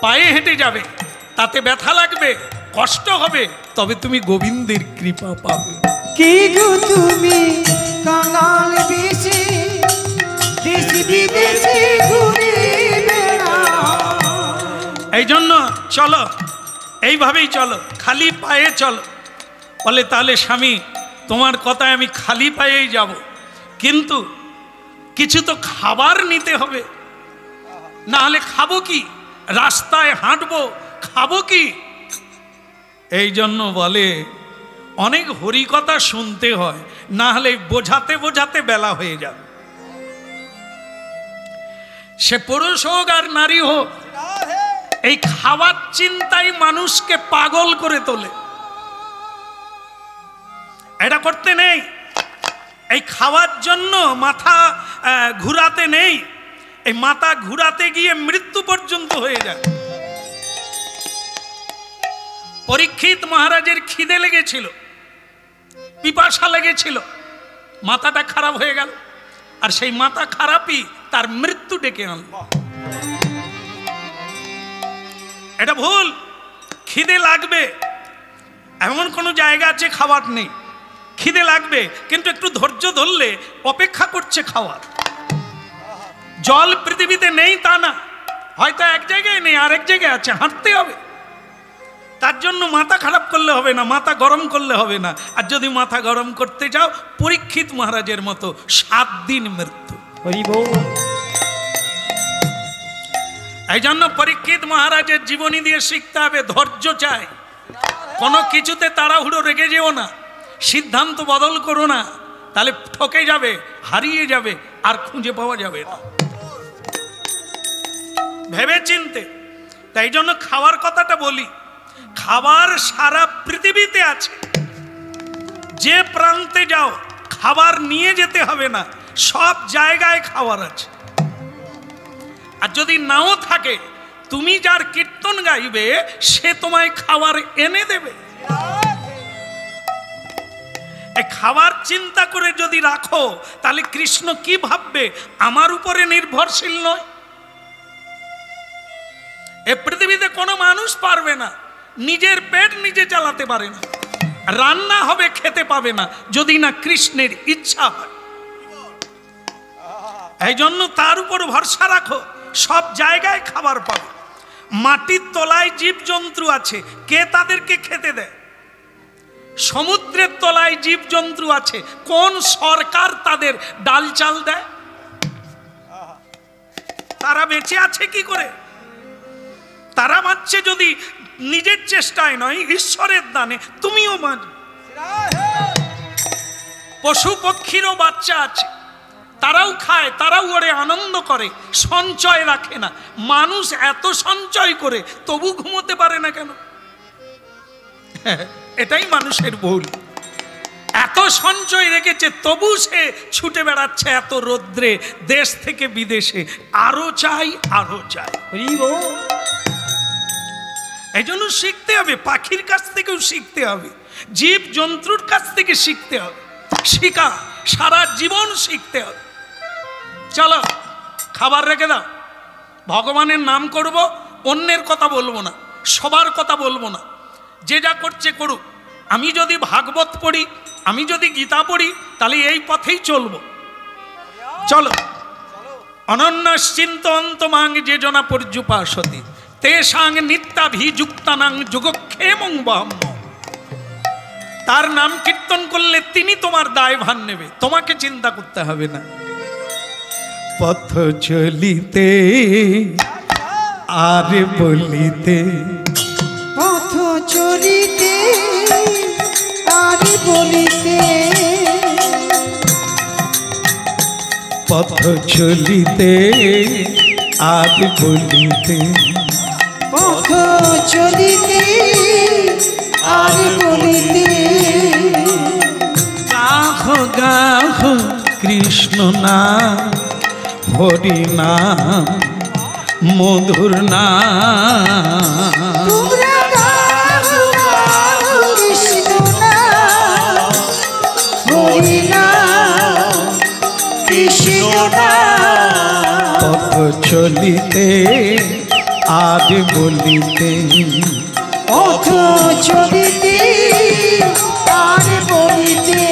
পায়ে হেঁটে যাবে, তাতে ব্যথা লাগবে, কষ্ট হবে, তবে তুমি গোবিন্দের কৃপা পাবে। কে গো তুমি কাঙাল বেশে দেশ বিদেশে ঘুরে বেড়াও। এই জন্য চলো, এইভাবেই চলো, খালি পায়ে চলো। বলে তাহলে স্বামী তোমার কথায় আমি খালি পায়েই যাব, কিন্তু কিছু তো খাবার নিতে হবে, না হলে খাবো কি, রাস্তায় হাঁটবো, খাবো কি? এই জন্য বলে অনেক হরিকথা শুনতে হয়, না হলে বোঝাতে বোঝাতে বেলা হয়ে যাবে। সে পুরুষ হোক আর নারী হোক, এই খাওয়ার চিন্তাই মানুষকে পাগল করে তোলে। এটা করতে নেই, এই খাওয়ার জন্য মাথা ঘুরাতে নেই, এই মাথা ঘুরাতে গিয়ে মৃত্যু পর্যন্ত হয়ে যায়। পরীক্ষিত মহারাজের খিদে লেগেছিল, পিপাসা লেগেছিল, মাথাটা খারাপ হয়ে গেল, আর সেই মাথা খারাপই তার মৃত্যু ডেকে আনল। এটা ভুল। খিদে লাগবে, এমন কোনো জায়গা আছে খাবার নেই, খিদে লাগবে, কিন্তু একটু ধৈর্য ধরলে অপেক্ষা করছে খাওয়ার। জল পৃথিবীতে নেই তা না, হয়তো এক জায়গায় নেই, আরেক জায়গায় আছে, হাঁটতে হবে। তার জন্য মাথা খারাপ করলে হবে না, মাথা গরম করলে হবে না। আর যদি মাথা গরম করতে যাও, পরীক্ষিত মহারাজের মতো 7 দিন মৃত্যু। এই জন্য পরীক্ষিত মহারাজের জীবনী দিয়ে শিখতে হবে ধৈর্য চাই। কোনো কিছুতে তাড়াহুড়ো রেগে যেও না, সিদ্ধান্ত বদল করো না, তাহলে ঠকে যাবে, হারিয়ে যাবে, আর খুঁজে পাওয়া যাবে না। ভেবে চিনতে। তাই জন্য খাওয়ার কথাটা বলি, খাবার সারা পৃথিবীতে আছে, যে প্রান্তে যাও খাবার নিয়ে যেতে হবে না, সব জায়গায় খাবার আছে। আর যদি নাও থাকে, তুমি যার কীর্তন গাইবে সে তোমায় খাবার এনে দেবে। এই খাবার চিন্তা করে যদি রাখো, তাহলে কৃষ্ণ কি ভাববে? আমার উপরে নির্ভরশীল নয়। এ পৃথিবীতে কোনো মানুষ পারবে না, নিজের পেট নিজে চালাতে পারে না, রান্না হবে খেতে পাবে না, যদি না কৃষ্ণের ইচ্ছা হয়। এই জন্য তার উপর ভরসা রাখো, সব জায়গায় খাবার পাবে। মাটির তলায় জীবজন্তু আছে, কে তাদেরকে খেতে দেয়? সমুদ্রের তলায় জীবজন্তু আছে, কোন সরকার তাদের ডাল চাল দেয়? তারা বেঁচে আছে কি করে? তারা বাঁচছে যদি নিজের চেষ্টায় নয়, ঈশ্বরের দানে। তুমিও বাঁচবে। পশু পক্ষীরও বাচ্চা আছে, তারাও খায়, তারাও ওরে আনন্দ করে, সঞ্চয় রাখে না। মানুষ এত সঞ্চয় করে তবু ঘুমোতে পারে না কেন? এটাই মানুষের ভুল। এত সঞ্চয় রেখেছে তবু সে ছুটে বেড়াচ্ছে এত রৌদ্রে, দেশ থেকে বিদেশে, আরো চাই, আরো চাই। এই জন্য শিখতে হবে, পাখির কাছ থেকেও শিখতে হবে, জীব জন্তুর কাছ থেকে শিখতে হবে। শিখা সারা জীবন শিখতে হবে। চলো খাবার রেখে দাও, ভগবানের নাম করব, অন্যের কথা বলবো না, সবার কথা বলবো না, যে যা করছে করুক। আমি যদি ভাগবত পড়ি, আমি যদি গীতা পড়ি, তাহলে এই পথেই চলবো। চলো। অনন্যশ্চিন্তন্তমাং যে জনা পর্যুপাসতি তেষাং নিত্যাভিযুক্তানাং যোগক্ষেমং বহম্য। তার নাম কীর্তন করলে তিনি তোমার দায়ভার নেবে, তোমাকে চিন্তা করতে হবে না। পথ চলিতে আর বলিতে, পথ চলিতে আর বলিতে, পথ চলিতে আর বলিতে, পথ চলিতে আর বলিতে, গাহ গাহ কৃষ্ণ নাম, হরি নাম, মধুর নাম। তোমরা গাও গাও কৃষ্ণ নাম, হরি নাম, কৃষ্ণ নাম। পথ চলিতে আর বলিতে, পথ চলিতে আর বলিতে,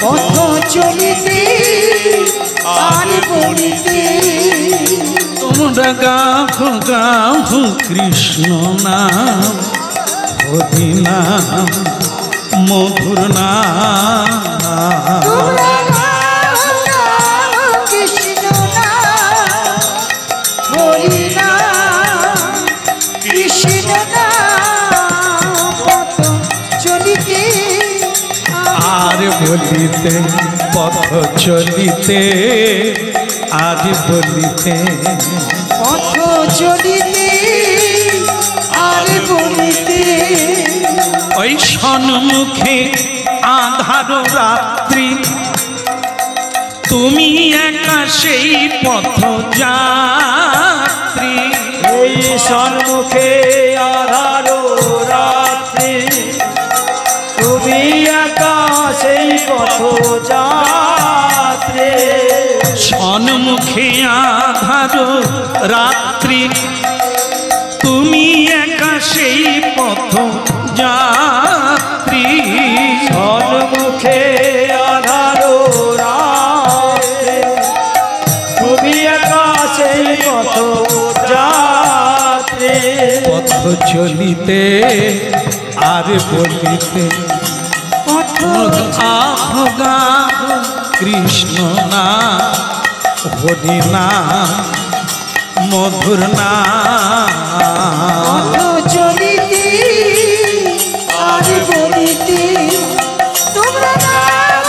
পথ চলিতে আর বলিতে। তোমরা গাহ গাহ কৃষ্ণ নাম, হরি নাম, মধুর নাম। তোমরা গাও গাও কৃষ্ণ নাম, হরি নাম, কৃষ্ণ নাম। পথ চলিতে আর বলিতে, পথ চলিতে আর বলিতে, পথ চলিতে আর বলিতে। ওই সন্মুখে আধার রাত্রি, তুমি একা সেই পথযাত্রী, এই সম্মুখে আধারো রাত্রি, তুমি একা সেই পথযাত্রী। সম্মুখে আধার রাত্রি, তুমি একা সেই পথযাত্রী। সম্মুখে আধারো রাত্রি, তুমি একা সেই পথযাত্রী। পথ চলিতে আর বলিতে আভগা কৃষ্ণ না, হরি না, মধুর না। চলিতে আর বলিতে তোমরা নাম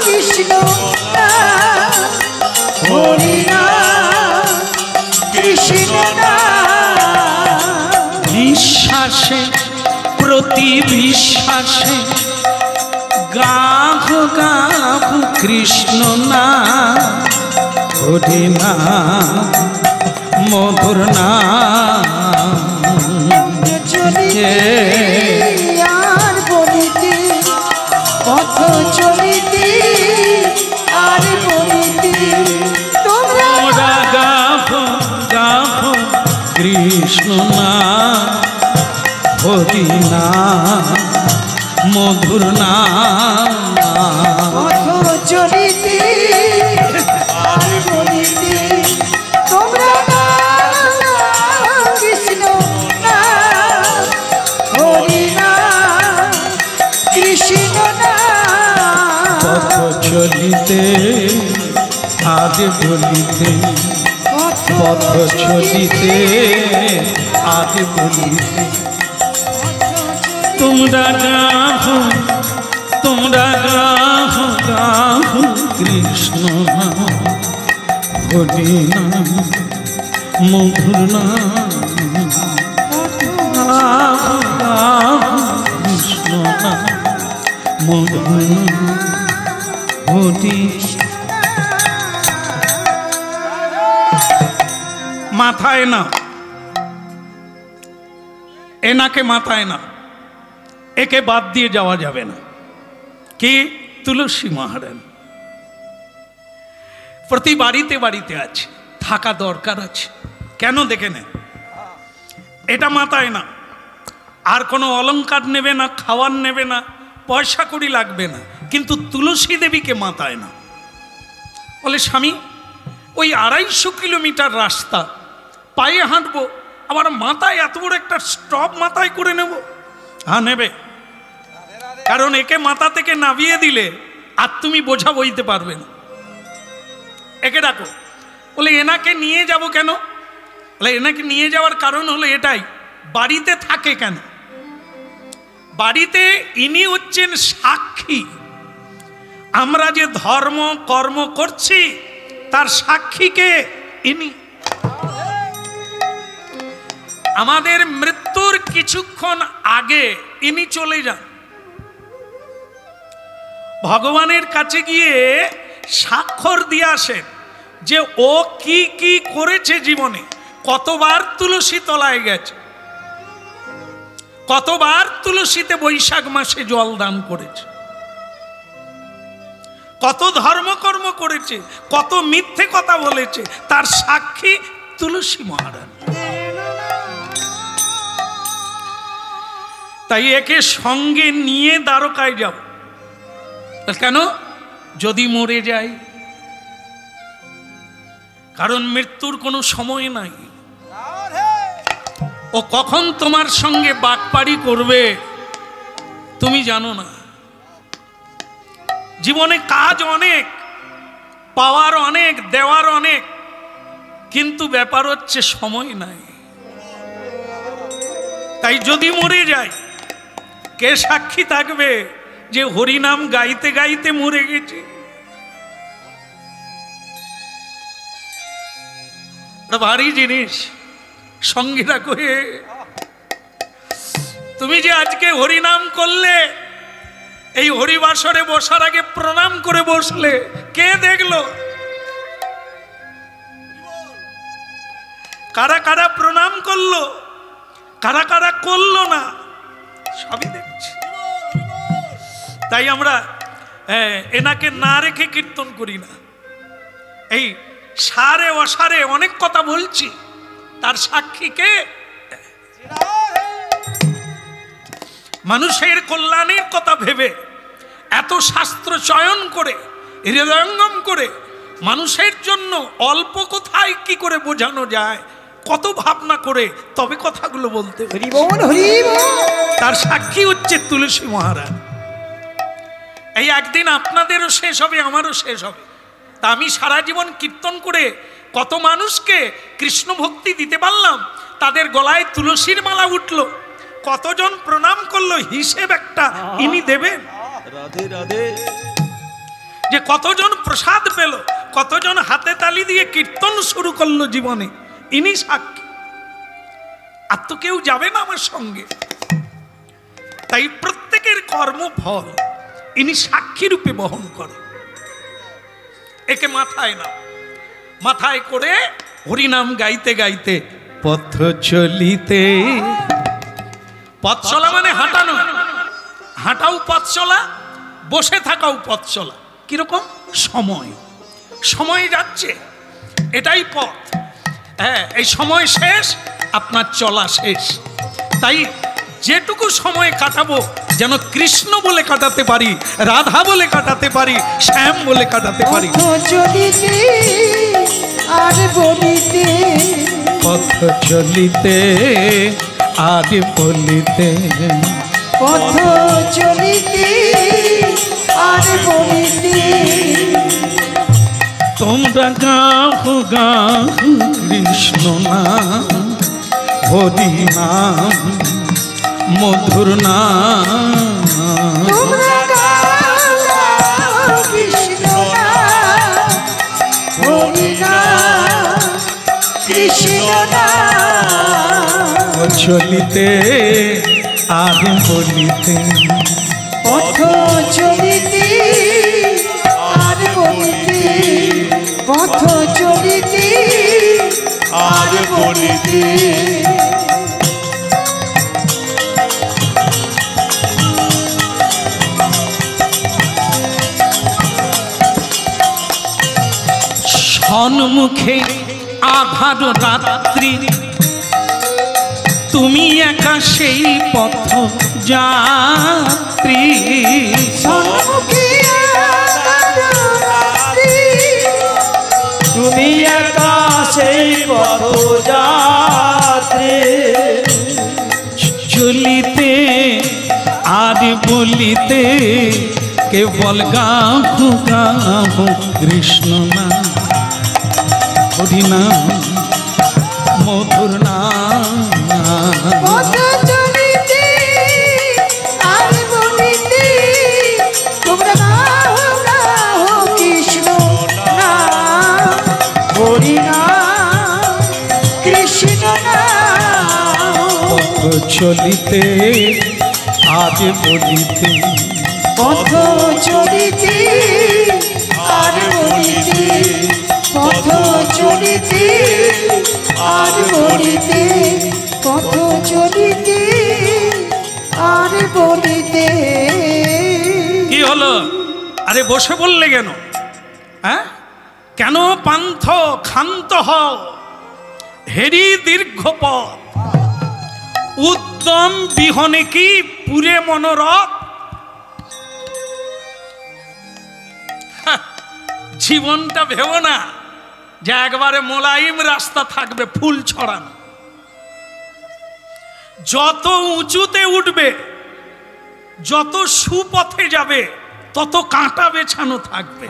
কৃষ্ণ না, হরি না, কৃষ্ণ না। বিশ্বাসে প্রতি বিশ্বাসে গাহ গাহ কৃষ্ণ না, হরি না, মধুর না। চলিতে আর বলিতে পথ চলিতে আর বলিতে তোমরা তোমরা গাহ গাহ কৃষ্ণ না, হরি না, মধুর না। পথ চলিতে আর বলিতে তোমরা নাম কৃষ্ণ না, হরি না, কৃষ্ণ না। পথ চলিতে আর বলিতে, পথ চলিতে আর বলিতে তোমরা গাহ, তোমরা গাহ গাহ কৃষ্ণ না, হরি না, মধুর না। গাহ গাহ কৃষ্ণ না, মধুর না, হরি। মাথায় না, এনাকে মাথায় না, একে বাদ দিয়ে যাওয়া যাবে না। কি? তুলসী মহারানী প্রতি বাড়িতে বাড়িতে আছে, থাকা দরকার আছে। কেন দেখে নেন, এটা মাথায় না, আর কোনো অলংকার নেবে না, খাওয়ার নেবে না, পয়সা কড়ি লাগবে না, কিন্তু তুলসী দেবীকে মাথায় না। বলে স্বামী ওই 250 কিলোমিটার রাস্তা পায়ে হাঁটবো, আবার মাথায় এত বড় একটা স্টপ মাথায় করে নেব? হ্যাঁ নেবে, কারণ একে মাথা থেকে নামিয়ে দিলে আর তুমি বোঝা বইতে পারবে না। একে ডাকো। বলে এনাকে নিয়ে যাব কেন? বলে এনাকে নিয়ে যাওয়ার কারণ হলো এটাই, বাড়িতে থাকে কেন? বাড়িতে ইনি হচ্ছেন সাক্ষী। আমরা যে ধর্ম কর্ম করছি তার সাক্ষীকে ইনি। আমাদের মৃত্যুর কিছুক্ষণ আগে ইনি চলে যান, ভগবানের কাছে গিয়ে স্বাক্ষর দিয়ে আসেন যে ও কি কি করেছে জীবনে, কতবার তুলসী তলায় গেছে, কতবার তুলসীতে বৈশাখ মাসে জল দান করেছে, কত ধর্মকর্ম করেছে, কত মিথ্যে কথা বলেছে, তার সাক্ষী তুলসী মহারানী। তাই একে সঙ্গে নিয়ে দ্বারকায় যাব। কেন? যদি মরে যায়, কারণ মৃত্যুর কোনো সময় নাই। ও কখন তোমার সঙ্গে বাটপাড়ি করবে তুমি জানো না। জীবনে কাজ অনেক, পাওয়ার অনেক, দেওয়ার অনেক, কিন্তু ব্যাপার হচ্ছে সময় নাই। তাই যদি মরে যায়, কে সাক্ষী থাকবে যে হরিনাম গাইতে গাইতে মরে গেছে? ভারী জিনিস, সঙ্গে রাখো। তুমি যে আজকে হরিনাম করলে, এই হরিবাসরে বসার আগে প্রণাম করে বসলে কে দেখলো? কারা কারা প্রণাম করলো, কারা কারা করলো না, সবই দেখছি। তাই আমরা এনাকে না রেখে কীর্তন করি না। এই সারে অসারে অনেক কথা বলছি, তার সাক্ষী কে? মানুষের কল্যাণের কথা ভেবে এত শাস্ত্র চয়ন করে হৃদয়ঙ্গম করে মানুষের জন্য অল্প কথায় কি করে বোঝানো যায়, কত ভাবনা করে তবে কথাগুলো বলতে হয়। তার সাক্ষী হচ্ছে তুলসী মহারাজ। এই একদিন আপনাদেরও শেষ হবে, আমারও শেষ হবে। তা আমি সারা জীবন কীর্তন করে কত মানুষকে কৃষ্ণ ভক্তি দিতে পারলাম, তাদের গলায় তুলসীর মালা উঠল, কতজন প্রণাম করলো, হিসেব একটা ইনি দেবেন। রাধে রাধে। যে কতজন প্রসাদ পেল, কতজন হাতে তালি দিয়ে কীর্তন শুরু করলো জীবনে, ইনি সাক্ষী। আর তো কেউ যাবে না আমার সঙ্গে। তাই প্রত্যেকের কর্মফল ইনি সাক্ষী রূপে বহন করে। একে মাথায় না, মাথায় করে হরিনাম গাইতে গাইতে পথ চলিতে। পথ চলা মানে হাঁটানো, হাঁটাও পথ চলা, বসে থাকাও পথ চলা। কিরকম? সময়, সময় যাচ্ছে, এটাই পথ। হ্যাঁ, এই সময় শেষ, আপনার চলা শেষ। তাই যেটুকু সময় কাটাবো যেন কৃষ্ণ বলে কাটাতে পারি, রাধা বলে কাটাতে পারি, শ্যাম বলে কাটাতে পারি। আর বলিতে পথ চলিতে আর বলিতে, পথ চলিতে আর বলিতে, তোমরা গাহু গাহু কৃষ্ণ নাম, হরি নাম, মধুর নাম। তোমরা গাও কৃষ্ণ নাম, হরি নাম, কৃষ্ণ নাম। চলিতে আর বলিতে, পথ চলিতে আর বলিতে, পথ চলিতে আর বলিতে। সন্মুখে আধার রাত্রি, তুমি একা সেই পথ যাত্রী। সম্মুখে রাত্রি, তুমি একা সেই পথযাত্রী। চলিতে আর বলিতে কেবল গাহু গাহু কৃষ্ণ নাম, হরি নাম, মধুর নাম। পথ চলিতে আর বলিতে, তোমরা গাও গাও কৃষ্ণ নাম, হরি নাম, কৃষ্ণ নাম। পথ চলিতে আজ বলিতে, পথ চলিতে আর বলিতে, পথ চলিতে আর বলিতে, পথ চলিতে আর বলিতে। কি হলো? আরে বসে বললে কেন? হ্যাঁ, কেন পান্থ ক্ষান্ত হও, হেরি দীর্ঘ পথ, উদ্যম বিহনে কি পুরে মনোরথ। জীবনটা ভেবো না যে একবারে মোলায়েম রাস্তা থাকবে ফুল ছড়ানো। যত উঁচুতে উঠবে, যত সুপথে যাবে, তত কাঁটা বেছানো থাকবে।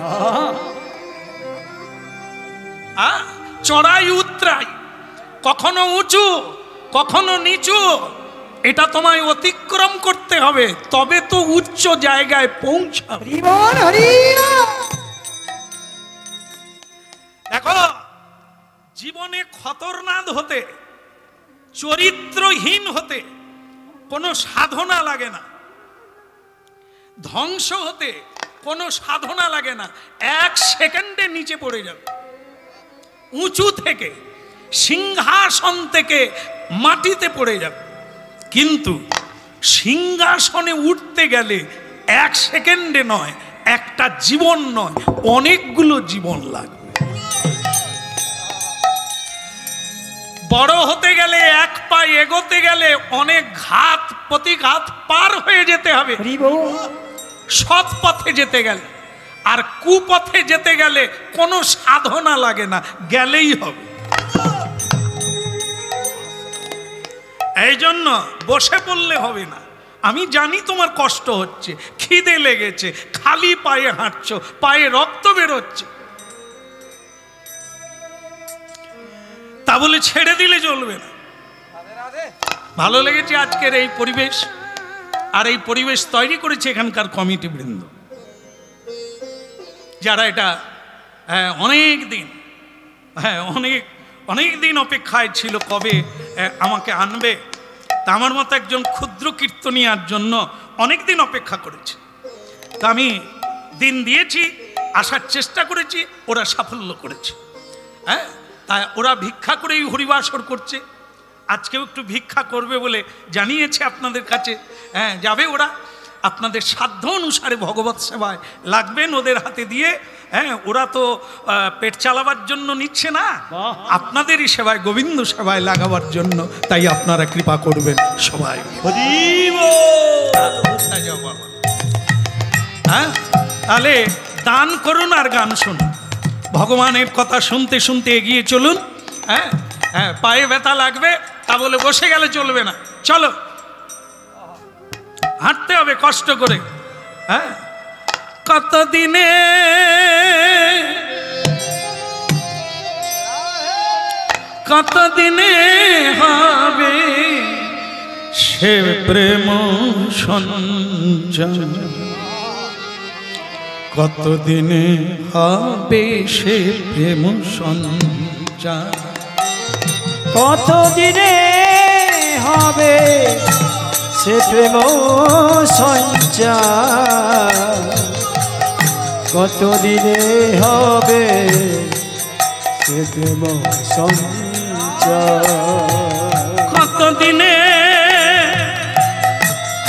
চড়াই উতরাই, কখনো উঁচু কখনো নিচু, এটা তোমায় অতিক্রম করতে হবে, তবে তো উচ্চ জায়গায় পৌঁছাবে। হরিবল হরিবল। দেখো, জীবনে খতরনাক হতে, চরিত্রহীন হতে কোনো সাধনা লাগে না। ধ্বংস হতে কোনো সাধনা লাগে না, 1 সেকেন্ডে নিচে পড়ে যাবে। উঁচু থেকে, সিংহাসন থেকে মাটিতে পড়ে যাবে। কিন্তু সিংহাসনে উঠতে গেলে 1 সেকেন্ডে নয়, একটা জীবন নয়, অনেকগুলো জীবন লাগবে। বড় হতে গেলে, 1 পা এগোতে গেলে অনেক ঘাত প্রতিঘাত পার হয়ে যেতে হবে সৎ পথে যেতে গেলে। আর কুপথে যেতে গেলে কোনো সাধনা লাগে না, গেলেই হবে। এই জন্য বসে পড়লে হবে না। আমি জানি তোমার কষ্ট হচ্ছে, খিদে লেগেছে, খালি পায়ে হাঁটছো, পায়ে রক্ত বেরোচ্ছে, তা বলে ছেড়ে দিলে চলবে না। ভালো লেগেছে আজকের এই পরিবেশ, আর এই পরিবেশ তৈরি করেছে এখানকার কমিটি বৃন্দ, যারা এটা অনেক দিন অপেক্ষায় ছিল কবে আমাকে আনবে। তা আমার মতো একজন ক্ষুদ্র কীর্তনিয়ার জন্য অনেক দিন অপেক্ষা করেছে। তা আমি দিন দিয়েছি, আসার চেষ্টা করেছি, ওরা সাফল্য করেছে। হ্যাঁ, তাই ওরা ভিক্ষা করেই হরিবাসর করছে। আজকেও একটু ভিক্ষা করবে বলে জানিয়েছে আপনাদের কাছে। হ্যাঁ, যাবে ওরা, আপনাদের সাধ্য অনুসারে ভগবত সেবায় লাগবেন ওদের হাতে দিয়ে। হ্যাঁ, ওরা তো পেট চালাবার জন্য নিচ্ছে না, আপনাদেরই সেবায়, গোবিন্দ সেবায় লাগাবার জন্য। তাই আপনারা কৃপা করবেন সবাই। হ্যাঁ, তাহলে দান করুন আর গান শুনুন, ভগবানের কথা শুনতে শুনতে এগিয়ে চলুন। হ্যাঁ হ্যাঁ, পায়ে ব্যথা লাগবে তা বলে বসে গেলে চলবে না, চলো হাঁটতে হবে কষ্ট করে। হ্যাঁ, কতদিনে হবে সে প্রেম সঞ্চয়, কতদিনে হবে সে প্রেম সঞ্চয়, কতদিনে হবে সে প্রেম সঞ্চার, কতদিনে হবে সে প্রেম সঞ্চার, কতদিনে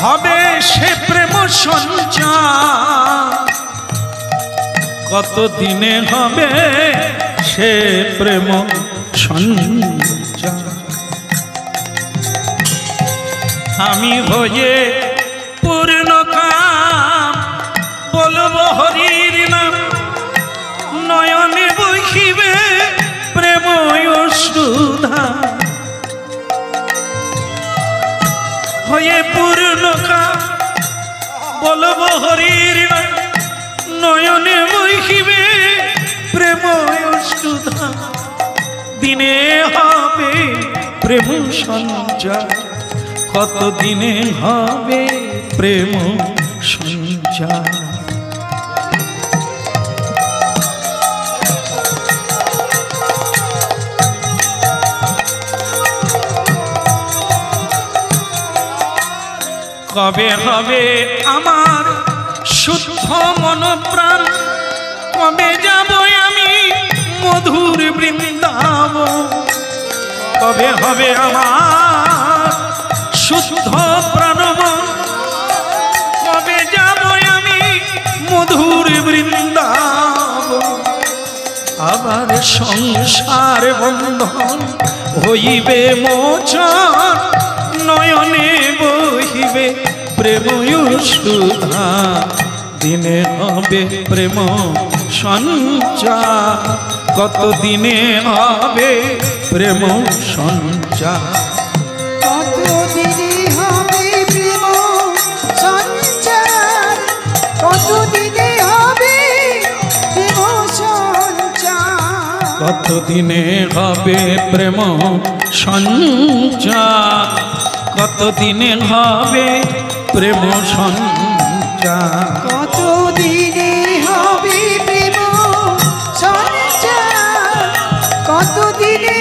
হবে সে প্রেম সঞ্চার, কতদিনে হবে সে প্রেম সঞ্চার। আমি হয়ে পূর্ণ কাম বলবো হরির নাম, নয়নে বহিবে প্রেম সুধা, হয়ে পূর্ণ কাম বলবো হরির নাম, নয়নে বহিবে প্রেম সুধা, দিনে হবে প্রেম সঞ্চার, কতদিনে হবে প্রেম সঞ্চার। কবে হবে আমার শুদ্ধ মন প্রাণ, কবে যাব আমি মধুর বৃন্দাবন, কবে হবে আমার শুদ্ধ প্রাণমন, কবে যাব আমি মধুর বৃন্দাবন, আবার সংসার বন্ধন হইবে মোচন, নয়নে বহিবে প্রেম সুধা, দিনে হবে প্রেম সঞ্চার, কতদিনে হবে প্রেম সঞ্চার, কতদিনে হবে প্রেম সঞ্চার, কতদিনে হবে প্রেম সঞ্চার, কতদিনে হবে প্রেম সঞ্চার, কতদিনে হবে প্রেম সঞ্চার, কতদিনে হবে প্রেম সঞ্চার, কতদিনে